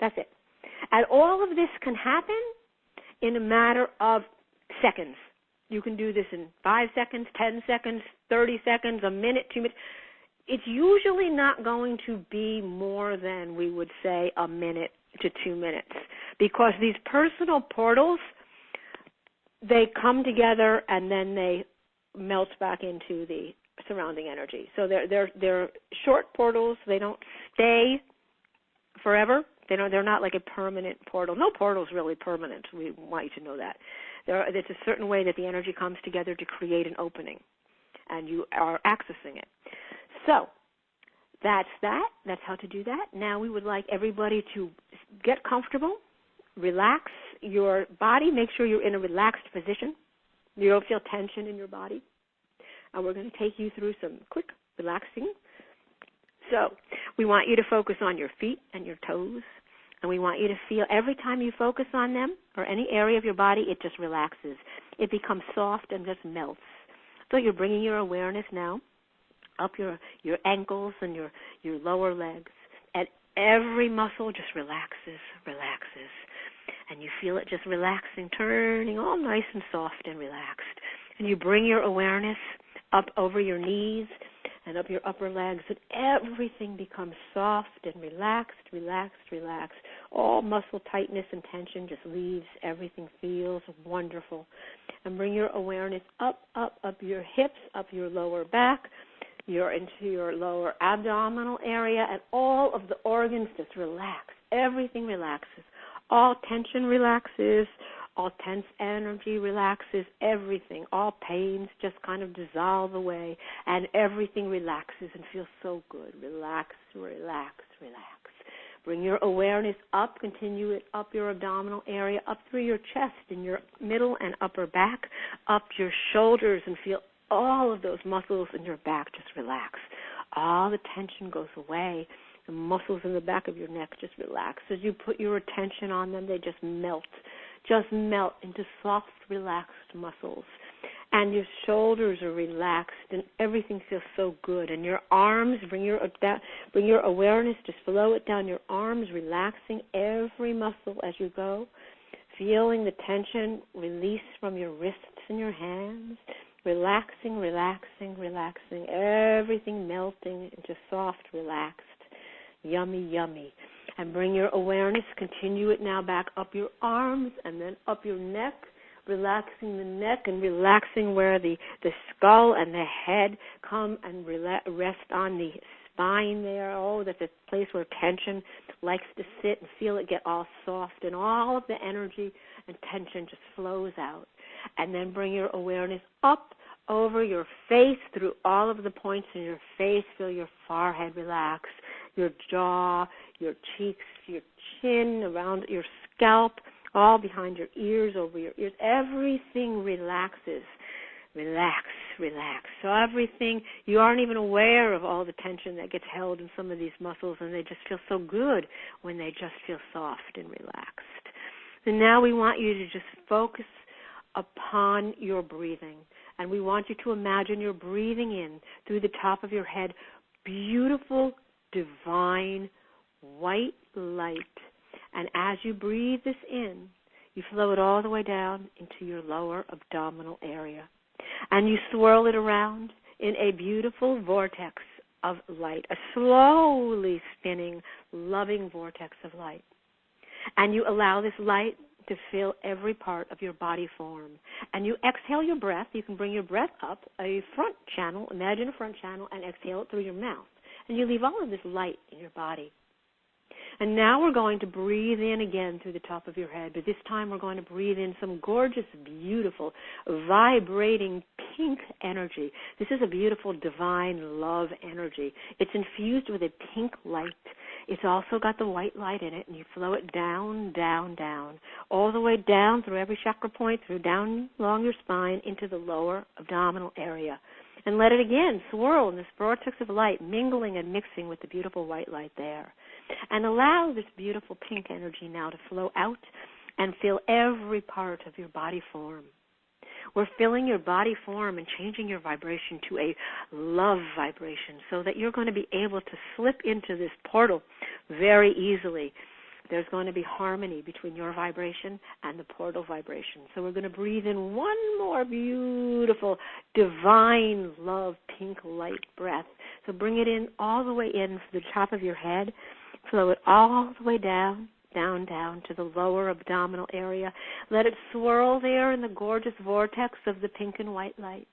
that's it. And all of this can happen in a matter of seconds. You can do this in 5 seconds, 10 seconds, 30 seconds, a minute, 2 minutes. It's usually not going to be more than, we would say, a minute to 2 minutes, because these personal portals, they come together and then they melt back into the surrounding energy. So they're short portals. They don't stay forever. They're not like a permanent portal. No portal is really permanent. We want you to know that. There's a certain way that the energy comes together to create an opening, and you are accessing it. So that's that. That's how to do that. Now we would like everybody to get comfortable, relax your body. Make sure you're in a relaxed position. You don't feel tension in your body. And we're going to take you through some quick relaxing. So we want you to focus on your feet and your toes. And we want you to feel every time you focus on them or any area of your body, it just relaxes. It becomes soft and just melts. So you're bringing your awareness now up your ankles and your lower legs. And every muscle just relaxes. And you feel it just relaxing, turning all nice and soft and relaxed. And you bring your awareness up over your knees and up your upper legs, and everything becomes soft and relaxed. All muscle tightness and tension just leaves. Everything feels wonderful. And bring your awareness up your hips, up your lower back, into your lower abdominal area, and all of the organs just relax. Everything relaxes. All tension relaxes. All tense energy relaxes, everything. All pains just kind of dissolve away, and everything relaxes and feels so good. Relax. Bring your awareness up, continue it up your abdominal area, up through your chest and your middle and upper back, up your shoulders, and feel all of those muscles in your back just relax. All the tension goes away. The muscles in the back of your neck just relax. As you put your attention on them, they just melt into soft, relaxed muscles. And your shoulders are relaxed, and everything feels so good. And your arms, bring your awareness, just flow it down your arms, relaxing every muscle as you go, feeling the tension release from your wrists and your hands, relaxing, relaxing, relaxing, everything melting into soft, relaxed, yummy, yummy. And bring your awareness, continue it now back up your arms and then up your neck, relaxing the neck and relaxing where the skull and the head come and rest on the spine there. Oh, that's a place where tension likes to sit, and feel it get all soft, and all of the energy and tension just flows out. And then bring your awareness up over your face, through all of the points in your face. Feel your forehead relax, your jaw, your cheeks, your chin, around your scalp, all behind your ears, over your ears. Everything relaxes. Relax, relax. So everything, you aren't even aware of all the tension that gets held in some of these muscles, and they just feel so good when they just feel soft and relaxed. And now we want you to just focus upon your breathing. And we want you to imagine you're breathing in through the top of your head beautiful, divine, white light. And as you breathe this in, you flow it all the way down into your lower abdominal area. And you swirl it around in a beautiful vortex of light, a slowly spinning, loving vortex of light. And you allow this light to fill every part of your body form. And you exhale your breath. You can bring your breath up a front channel, imagine a front channel, and exhale it through your mouth. And you leave all of this light in your body. And now we're going to breathe in again through the top of your head, but this time we're going to breathe in some gorgeous, beautiful, vibrating pink energy. This is a beautiful divine love energy. It's infused with a pink light. It's also got the white light in it, and you flow it down, down, down, all the way down through every chakra point, through down along your spine into the lower abdominal area. And let it again swirl in this vortex of light, mingling and mixing with the beautiful white light there. And allow this beautiful pink energy now to flow out and fill every part of your body form. We're filling your body form and changing your vibration to a love vibration so that you're going to be able to slip into this portal very easily. There's going to be harmony between your vibration and the portal vibration. So we're going to breathe in one more beautiful, divine love, pink light breath. So bring it in all the way in to the top of your head. Flow it all the way down, down, down to the lower abdominal area. Let it swirl there in the gorgeous vortex of the pink and white light.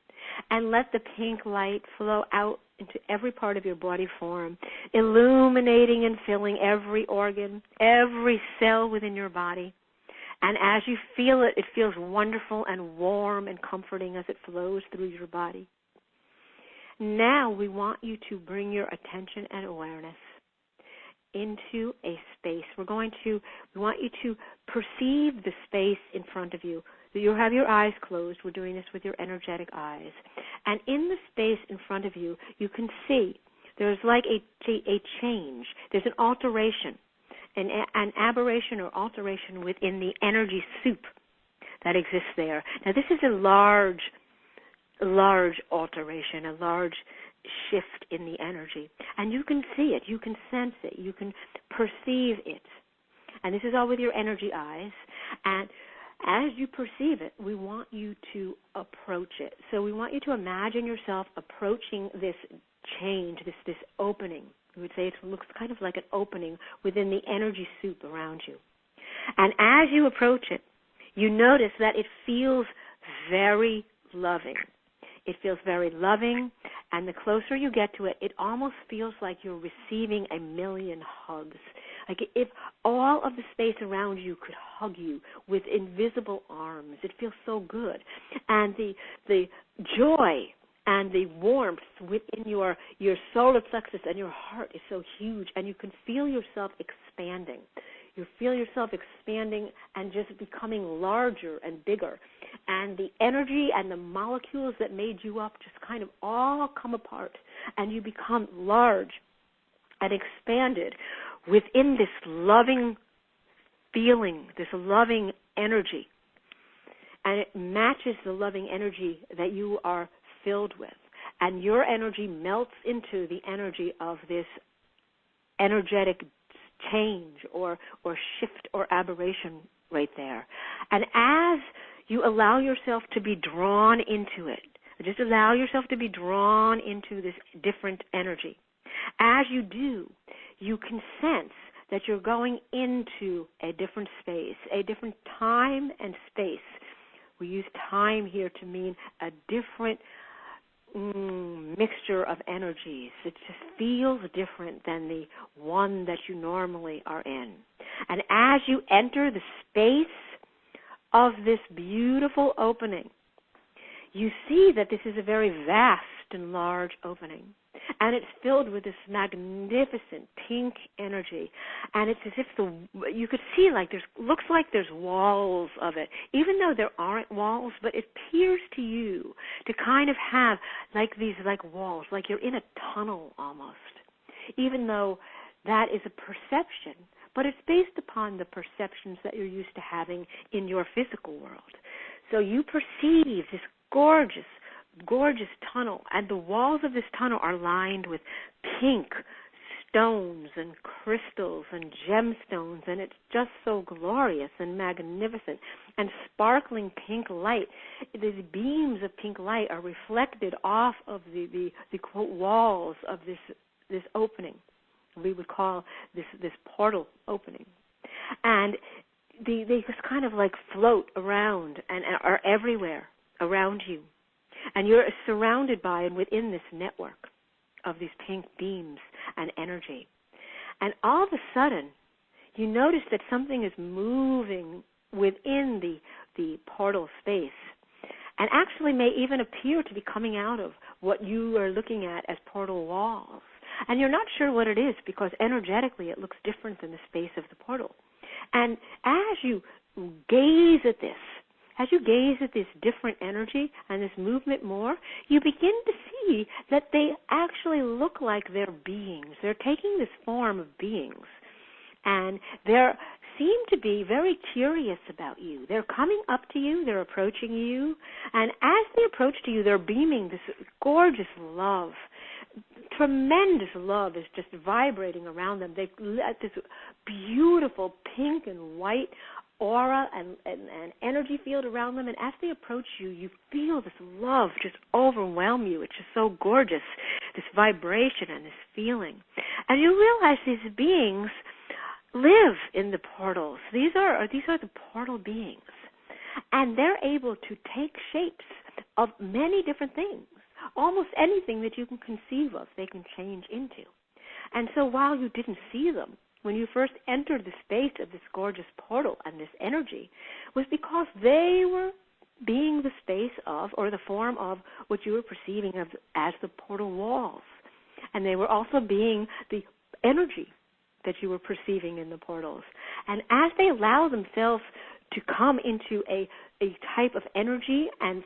And let the pink light flow out into every part of your body form, illuminating and filling every organ, every cell within your body. And as you feel it, it feels wonderful and warm and comforting as it flows through your body. Now we want you to bring your attention and awareness into a space. We want you to perceive the space in front of you. You have your eyes closed. We're doing this with your energetic eyes. And in the space in front of you, you can see there's like a change. There's an alteration, an aberration or alteration within the energy soup that exists there. Now, this is a large alteration, a large shift in the energy. And you can see it. You can sense it. You can perceive it. And this is all with your energy eyes. And as you perceive it, we want you to approach it. So we want you to imagine yourself approaching this change, this opening. We would say it looks kind of like an opening within the energy soup around you. And as you approach it, you notice that it feels very loving. It feels very loving, and the closer you get to it, it almost feels like you're receiving a million hugs. Like if all of the space around you could hug you with invisible arms. It feels so good. And the joy and the warmth within your solar plexus and your heart is so huge, and you can feel yourself expanding. You feel yourself expanding and just becoming larger and bigger. And the energy and the molecules that made you up just kind of all come apart, and you become large and expanded within this loving feeling, this loving energy. And it matches the loving energy that you are filled with. And your energy melts into the energy of this energetic change or shift or aberration right there. And as you allow yourself to be drawn into it, just allow yourself to be drawn into this different energy. As you do, you can sense that you're going into a different space, a different time and space. We use time here to mean a different mixture of energies. It just feels different than the one that you normally are in. And as you enter the space of this beautiful opening, you see that this is a very vast and large opening. And it's filled with this magnificent pink energy. And it's as if you could see looks like there's walls of it, even though there aren't walls, but it appears to you to kind of have these walls, like you're in a tunnel almost, even though that is a perception, but it's based upon the perceptions that you're used to having in your physical world. So you perceive this gorgeous tunnel, and the walls of this tunnel are lined with pink stones and crystals and gemstones, and it's just so glorious and magnificent and sparkling pink light. These beams of pink light are reflected off of the quote walls of this opening. We would call this portal opening, and they just kind of float around and are everywhere around you. And you're surrounded by and within this network of these pink beams and energy. And all of a sudden, you notice that something is moving within the portal space, and actually may even appear to be coming out of what you are looking at as portal walls. And you're not sure what it is, because energetically it looks different than the space of the portal. And as you gaze at this different energy and this movement more, you begin to see that they actually look like they're beings. They're taking this form of beings. And they seem to be very curious about you. They're coming up to you. They're approaching you. And as they approach to you, they're beaming this gorgeous love. Tremendous love is just vibrating around them. They've let this beautiful pink and white aura and energy field around them, and as they approach you, you feel this love just overwhelm you. It's just so gorgeous, this vibration and this feeling. And you realize these beings live in the portals. These are the portal beings, and they're able to take shapes of many different things. Almost anything that you can conceive of, they can change into. And so while you didn't see them when you first entered the space of this gorgeous portal and this energy, was because they were being the space of, or the form of, what you were perceiving as the portal walls. And they were also being the energy that you were perceiving in the portals. And as they allow themselves to come into a type of energy and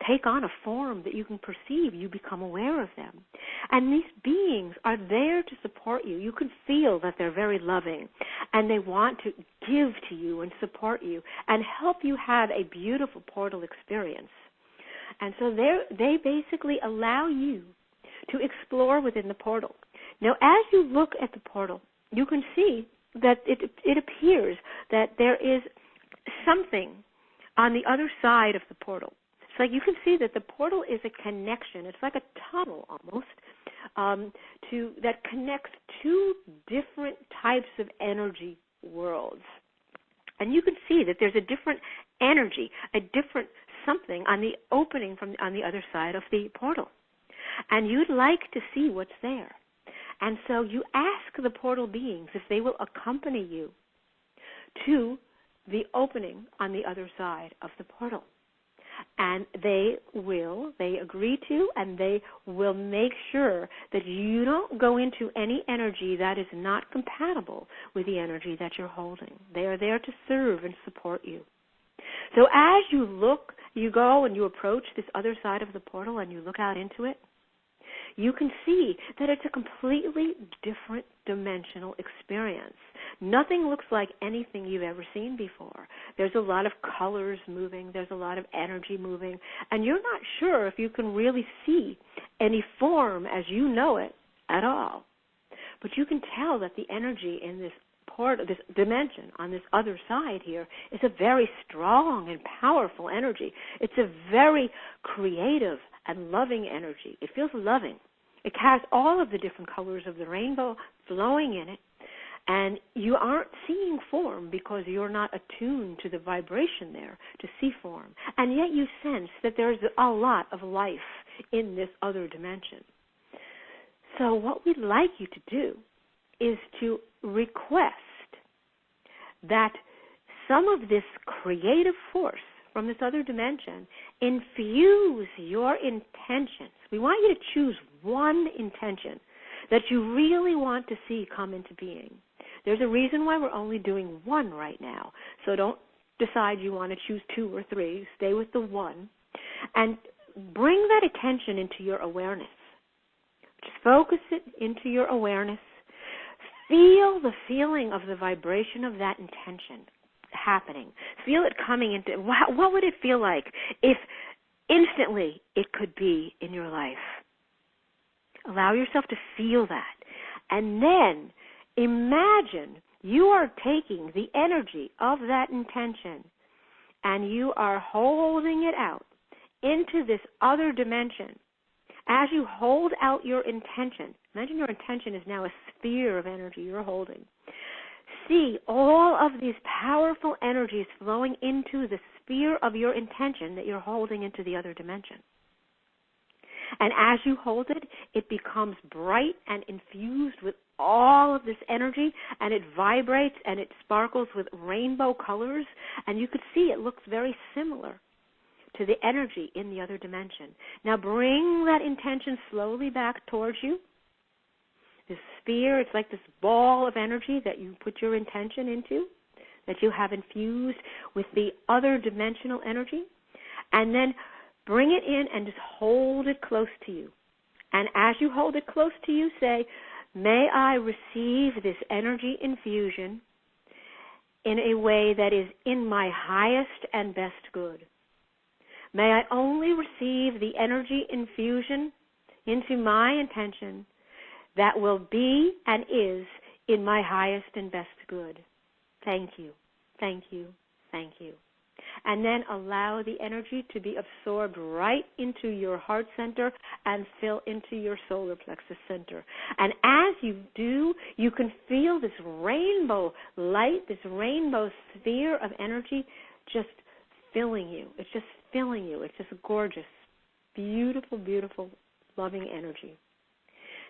take on a form that you can perceive, you become aware of them. And these beings are there to support you. You can feel that they're very loving, and they want to give to you and support you and help you have a beautiful portal experience. And so they basically allow you to explore within the portal. Now, as you look at the portal, you can see that it appears that there is something on the other side of the portal. It's like you can see that the portal is a connection. It's like a tunnel almost that connects two different types of energy worlds. And you can see that there's a different energy, a different something on the opening on the other side of the portal. And you'd like to see what's there. And so you ask the portal beings if they will accompany you to the opening on the other side of the portal. And they agree to, and they will make sure that you don't go into any energy that is not compatible with the energy that you're holding. They are there to serve and support you. So as you go and you approach this other side of the portal and you look out into it, you can see that it's a completely different dimensional experience. Nothing looks like anything you've ever seen before. There's a lot of colors moving. There's a lot of energy moving. And you're not sure if you can really see any form as you know it at all. But you can tell that the energy in this this dimension on this other side here is a very strong and powerful energy. It's a very creative and loving energy. It feels loving. It has all of the different colors of the rainbow flowing in it, and you aren't seeing form because you're not attuned to the vibration there to see form. And yet you sense that there's a lot of life in this other dimension. So what we'd like you to do is to request that some of this creative force from this other dimension infuse your intentions. We want you to choose one intention that you really want to see come into being. There's a reason why we're only doing one right now. So don't decide you want to choose 2 or 3. Stay with the one. And bring that attention into your awareness. Just focus it into your awareness. Feel the feeling of the vibration of that intention happening. Feel it coming into, what would it feel like if instantly it could be in your life? Allow yourself to feel that. And then imagine you are taking the energy of that intention and you are holding it out into this other dimension. As you hold out your intention, imagine your intention is now a sphere of energy you're holding. See all of these powerful energies flowing into the sphere of your intention that you're holding into the other dimension. And as you hold it, it becomes bright and infused with all of this energy, and it vibrates and it sparkles with rainbow colors, and you could see it looks very similar to the energy in the other dimension. Now bring that intention slowly back towards you. This sphere, it's like this ball of energy that you put your intention into, that you have infused with the other dimensional energy. And then bring it in and just hold it close to you. And as you hold it close to you, say, may I receive this energy infusion in a way that is in my highest and best good. May I only receive the energy infusion into my intention that will be and is in my highest and best good. Thank you, thank you, thank you. And then allow the energy to be absorbed right into your heart center and fill into your solar plexus center. And as you do, you can feel this rainbow light, this rainbow sphere of energy just filling you. It's just filling you. It's just gorgeous, beautiful, beautiful, loving energy.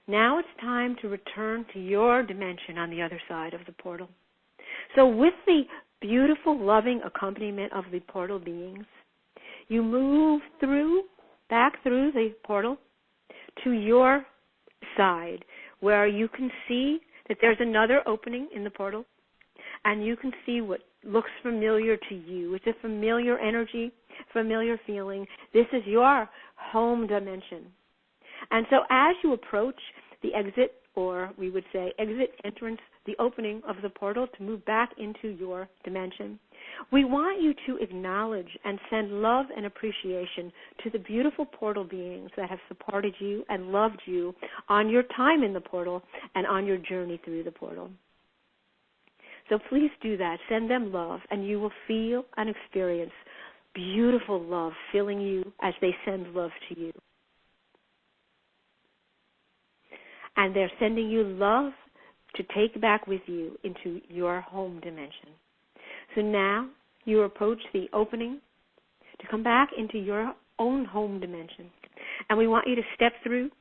Now it's time to return to your dimension on the other side of the portal. So with the beautiful, loving accompaniment of the portal beings, you move back through the portal to your side, where you can see that there's another opening in the portal, and you can see what looks familiar to you. It's a familiar energy, familiar feeling. This is your home dimension. And so as you approach the exit, or we would say exit, entrance, the opening of the portal to move back into your dimension, we want you to acknowledge and send love and appreciation to the beautiful portal beings that have supported you and loved you on your time in the portal and on your journey through the portal. So please do that. Send them love, and you will feel and experience beautiful love filling you as they send love to you. And they're sending you love to take back with you into your home dimension. So now you approach the opening to come back into your own home dimension. And we want you to step through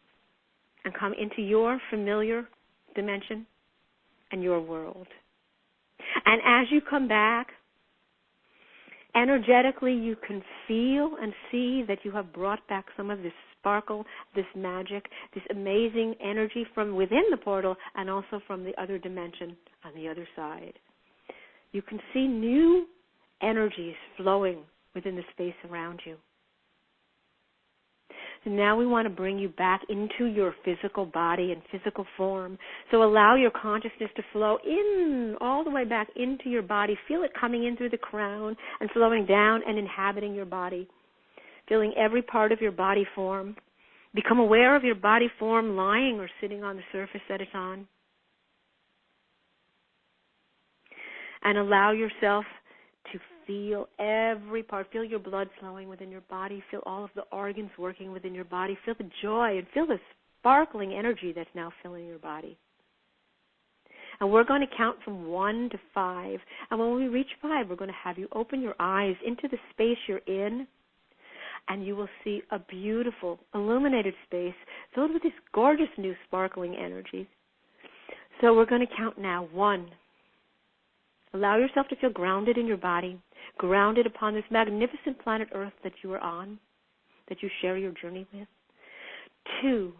and come into your familiar dimension and your world. And as you come back, Energetically, you can feel and see that you have brought back some of this sparkle, this magic, this amazing energy from within the portal and also from the other dimension on the other side. You can see new energies flowing within the space around you. So now we want to bring you back into your physical body and physical form. So allow your consciousness to flow in, all the way back into your body. Feel it coming in through the crown and flowing down and inhabiting your body. Feeling every part of your body form. Become aware of your body form lying or sitting on the surface that it's on. And allow yourself to feel every part. Feel your blood flowing within your body. Feel all of the organs working within your body. Feel the joy and feel the sparkling energy that's now filling your body. And we're going to count from 1 to 5. And when we reach 5, we're going to have you open your eyes into the space you're in. And you will see a beautiful, illuminated space filled with this gorgeous new sparkling energy. So we're going to count now. 1. Allow yourself to feel grounded in your body, grounded upon this magnificent planet Earth that you are on, that you share your journey with. 2,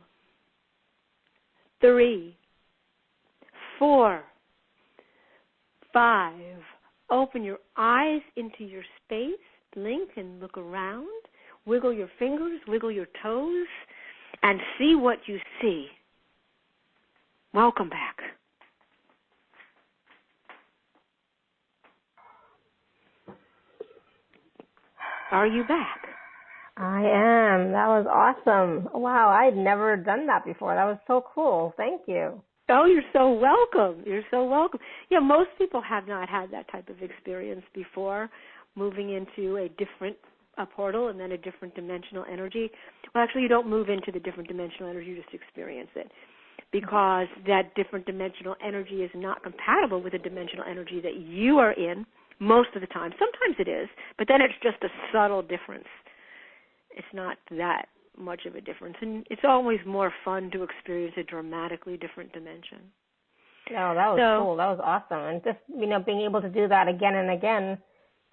3, 4, 5. Open your eyes into your space, blink and look around, wiggle your fingers, wiggle your toes, and see what you see. Welcome back. Are you back? I am. That was awesome. Wow, I'd never done that before. That was so cool. Thank you. Oh, you're so welcome. You're so welcome. Yeah, most people have not had that type of experience before, moving into a different portal and then a different dimensional energy. Well, actually, you don't move into the different dimensional energy, you just experience it, because that different dimensional energy is not compatible with the dimensional energy that you are in. Most of the time. Sometimes it is, but then it's just a subtle difference. It's not that much of a difference. And it's always more fun to experience a dramatically different dimension. Oh, that was cool. That was awesome. And just, being able to do that again and again,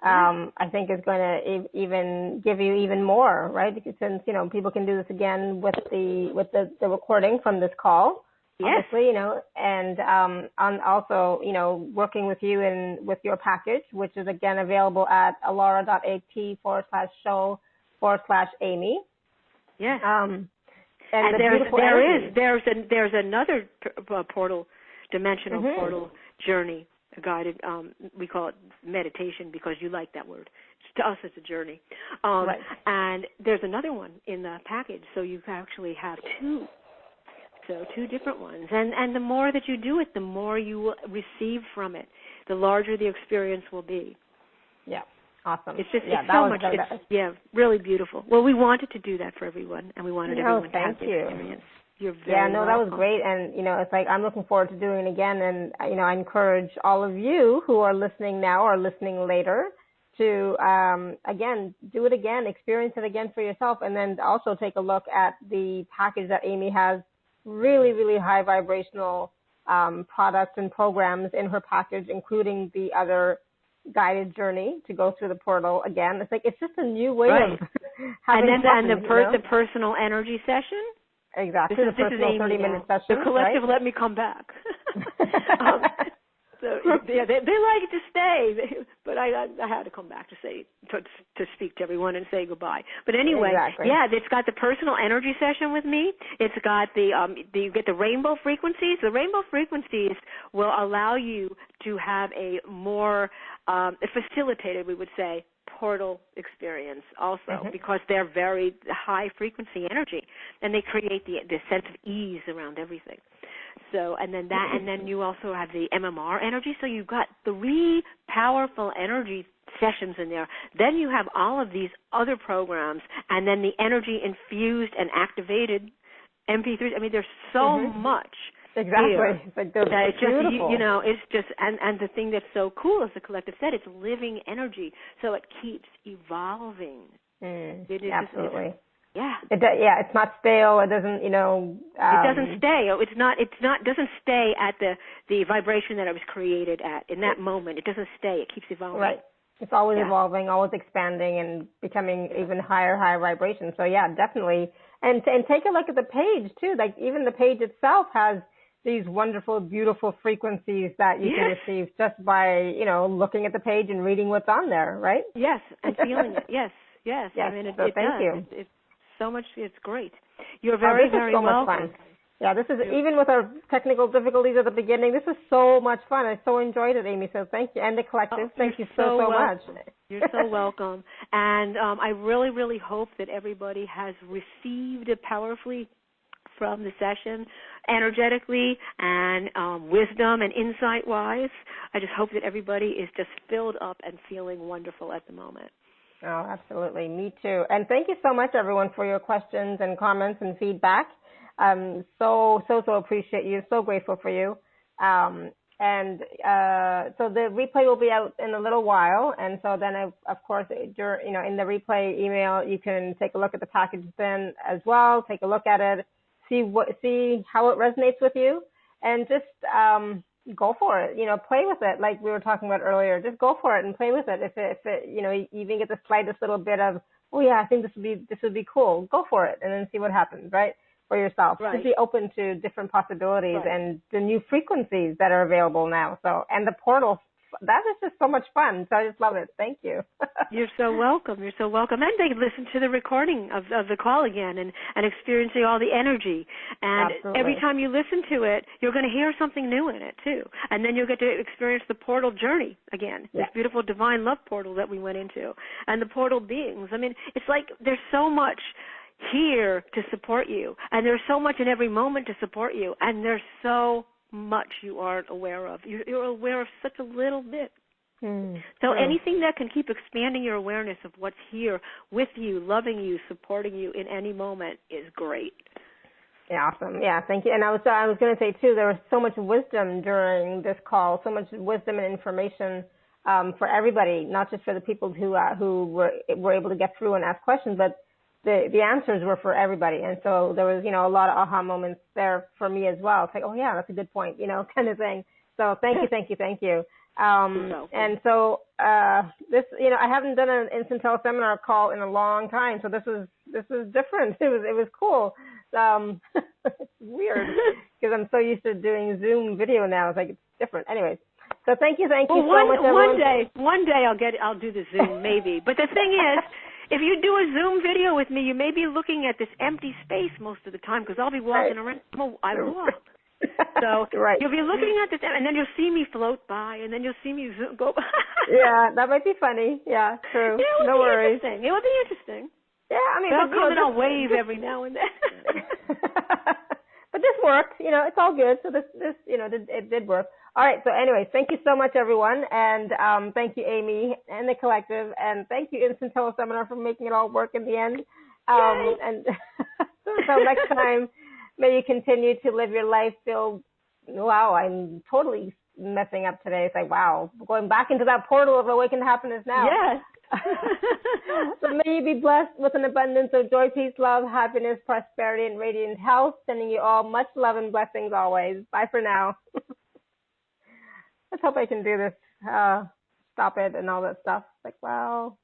I think is going to even give you even more, right? Because since, people can do this again with the recording from this call. Yes. Obviously, and also, working with you and with your package, which is again available at alara.at/show/Amy. Yes. And there's another portal, dimensional portal journey, a guided. We call it meditation because you like that word. To us, it's a journey. Right. And there's another one in the package, so you actually have 2. So 2 different ones. And the more that you do it, the more you will receive from it. The larger the experience will be. Yeah, awesome. It's just really beautiful. Well, we wanted to do that for everyone, and we wanted everyone to have the experience. You're very welcome. That was great. And, it's like I'm looking forward to doing it again. And, I encourage all of you who are listening now or listening later to, again, do it again, experience it again for yourself, and then also take a look at the package that Amy has. Really, really high vibrational products and programs in her package, including the other guided journey to go through the portal again. It's like it's just a new way of having fun, the personal energy session. Exactly, this the personal 30-minute session. The collective, right? Let me come back. So they like to stay, but I had to come back to speak to everyone and say goodbye. But anyway, exactly. It's got the personal energy session with me. It's got you get the rainbow frequencies. The rainbow frequencies will allow you to have a more facilitated, we would say, portal experience also, because they're very high frequency energy, and they create the sense of ease around everything. So, and then you also have the MMR energy. So you've got 3 powerful energy sessions in there. Then you have all of these other programs, and then the energy infused and activated MP3s. I mean, there's so much. Exactly. Here it's like it's beautiful. It's just, and the thing that's so cool, as the collective said, it's living energy, so it keeps evolving. Absolutely. Yeah. It's not stale. It doesn't, it doesn't stay. It doesn't stay at the vibration that it was created at in that moment. It doesn't stay. It keeps evolving. Right. It's always evolving, always expanding, and becoming even higher vibration. So yeah, definitely. And take a look at the page too. Like even the page itself has these wonderful, beautiful frequencies that you can receive just by, looking at the page and reading what's on there, right? Yes, and feeling it. Yes. I mean, it thank does. you. It's so much. It's great. You're very, very so welcome. Much fun. Yeah, this is, even with our technical difficulties at the beginning, this is so much fun. I so enjoyed it, Amy. So thank you. And the collective, thank you so much. You're so welcome. And I really, really hope that everybody has received it powerfully from the session, energetically and wisdom and insight-wise. I just hope that everybody is just filled up and feeling wonderful at the moment. Oh, absolutely. Me too. And thank you so much, everyone, for your questions and comments and feedback. So appreciate you. So grateful for you. So the replay will be out in a little while. And so then, of course, in the replay email, you can take a look at the package then as well. Take a look at it, see how it resonates with you, and just go for it. Play with it, like we were talking about earlier. Just go for it and play with it. If it you even get the slightest little bit of, oh yeah, I think this would be cool. Go for it, and then see what happens, right? For yourself. Right. Just be open to different possibilities and the new frequencies that are available now. So, and the portal, that is just so much fun. So I just love it. Thank you. You're so welcome. You're so welcome. And they can listen to the recording of the call again and experiencing all the energy. And Absolutely. Every time you listen to it, you're going to hear something new in it too. And then you'll get to experience the portal journey again, this beautiful divine love portal that we went into. And the portal beings. I mean, it's like there's so much here to support you, and there's so much in every moment to support you, and there's so much you aren't aware of. You're aware of such a little bit. So anything that can keep expanding your awareness of what's here with you, loving you, supporting you in any moment is great. Yeah, awesome. Yeah, thank you. And I was going to say too, there was so much wisdom during this call, so much wisdom and information for everybody, not just for the people who were able to get through and ask questions, but the answers were for everybody. And so there was, a lot of aha moments there for me as well. It's like, oh yeah, that's a good point, kind of thing. So thank you. And so this, I haven't done an instant teleseminar call in a long time. So this is different. It was cool. It's weird because I'm so used to doing Zoom video now. It's like, it's different. Anyways. So thank you so much, everyone. One day I'll do the Zoom maybe. But the thing is, if you do a Zoom video with me, you may be looking at this empty space most of the time because I'll be walking around. I walk. So you'll be looking at this, and then you'll see me float by, and then you'll see me go by. Yeah, that might be funny. Yeah, true. No worries. It would be interesting. Yeah, I mean, I'll come and I'll wave every now and then. But this worked. It's all good. So this it did work. All right. So anyways, thank you so much, everyone. And thank you, Amy and the collective. And thank you, Instant Teleseminar, for making it all work in the end. And so next time, may you continue to live your life filled. Wow, I'm totally messing up today. It's like, wow, going back into that portal of awakened happiness now. Yes. So may you be blessed with an abundance of joy, peace, love, happiness, prosperity, and radiant health. Sending you all much love and blessings always. Bye for now. Let's hope I can do this. Stop it and all that stuff. Like, wow.